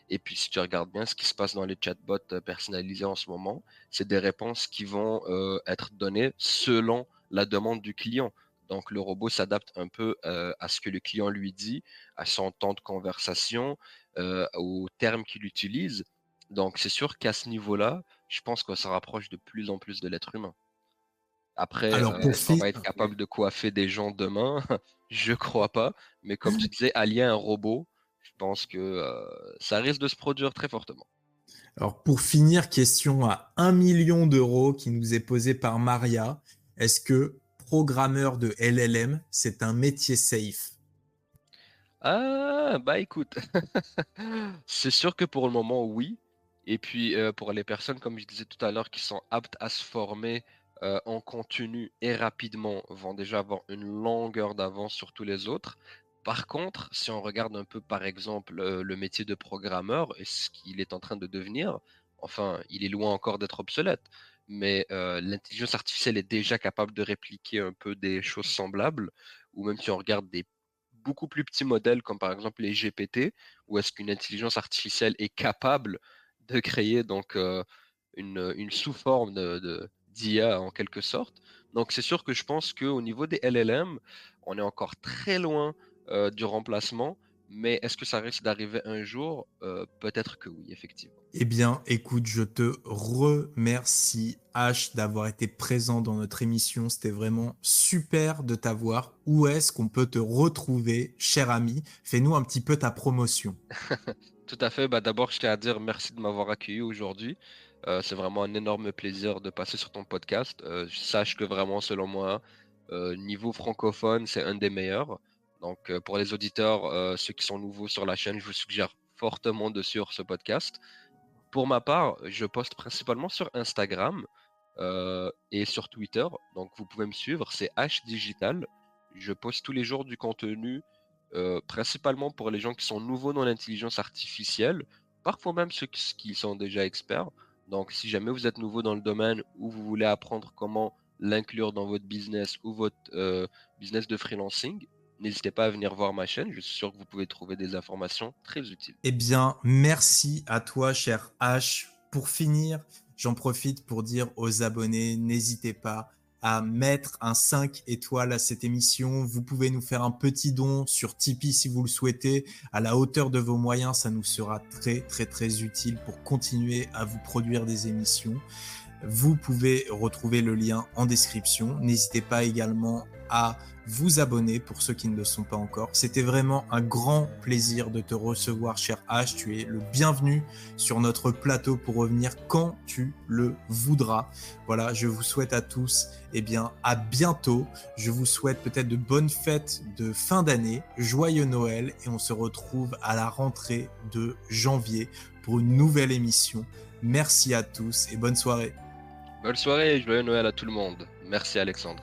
Et puis, si tu regardes bien ce qui se passe dans les chatbots personnalisés en ce moment, c'est des réponses qui vont être données selon la demande du client. Donc, le robot s'adapte un peu à ce que le client lui dit, à son temps de conversation, aux termes qu'il utilise. Donc, c'est sûr qu'à ce niveau-là, je pense qu'on se rapproche de plus en plus de l'être humain. Après, Alors, pour est-ce qu'on finir, va être capable de coiffer des gens demain? Je crois pas, mais comme tu disais, allier un robot, je pense que, ça risque de se produire très fortement. question à 1 million d'euros qui nous est posée par Maria. Est-ce que programmeur de LLM, c'est un métier safe? Ah, bah, écoute, c'est sûr que pour le moment, oui. Et puis, pour les personnes, comme je disais tout à l'heure, qui sont aptes à se former, en continu et rapidement, vont déjà avoir une longueur d'avance sur tous les autres. Par contre, si on regarde un peu, par exemple, le métier de programmeur et ce qu'il est en train de devenir, enfin, il est loin encore d'être obsolète, mais, l'intelligence artificielle est déjà capable de répliquer un peu des choses semblables, ou même si on regarde des beaucoup plus petits modèles comme par exemple les GPT, où est-ce qu'une intelligence artificielle est capable de créer donc une sous-forme d'IA en quelque sorte. Donc c'est sûr que je pense qu'au niveau des LLM, on est encore très loin du remplacement, mais est-ce que ça risque d'arriver un jour? Peut-être que oui, effectivement. Eh bien, écoute, je te remercie, H, d'avoir été présent dans notre émission. C'était vraiment super de t'avoir. Où est-ce qu'on peut te retrouver, cher ami? Fais-nous un petit peu ta promotion. Tout à fait. Bah, d'abord, je tiens à dire merci de m'avoir accueilli aujourd'hui. C'est vraiment un énorme plaisir de passer sur ton podcast. Sache que vraiment, selon moi, niveau francophone, c'est un des meilleurs. Donc, pour les auditeurs, ceux qui sont nouveaux sur la chaîne, je vous suggère fortement de suivre ce podcast. Pour ma part, je poste principalement sur Instagram et sur Twitter. Donc, vous pouvez me suivre, c'est H Digital. Je poste tous les jours du contenu, principalement pour les gens qui sont nouveaux dans l'intelligence artificielle, parfois même ceux qui sont déjà experts. Donc, si jamais vous êtes nouveau dans le domaine ou vous voulez apprendre comment l'inclure dans votre business ou votre business de freelancing, n'hésitez pas à venir voir ma chaîne. Je suis sûr que vous pouvez trouver des informations très utiles. Eh bien, merci à toi, cher H. Pour finir, j'en profite pour dire aux abonnés, n'hésitez pas à mettre un 5 étoiles à cette émission. Vous pouvez nous faire un petit don sur Tipeee si vous le souhaitez, à la hauteur de vos moyens. Ça nous sera très, très, très utile pour continuer à vous produire des émissions. Vous pouvez retrouver le lien en description. N'hésitez pas également à vous abonner pour ceux qui ne le sont pas encore. C'était vraiment un grand plaisir de te recevoir, cher H. Tu es le bienvenu sur notre plateau pour revenir quand tu le voudras. Voilà, je vous souhaite à tous, à bientôt. Je vous souhaite peut-être de bonnes fêtes de fin d'année, joyeux Noël, et on se retrouve à la rentrée de janvier pour une nouvelle émission. Merci à tous et bonne soirée. Bonne soirée et joyeux Noël à tout le monde. Merci Alexandre.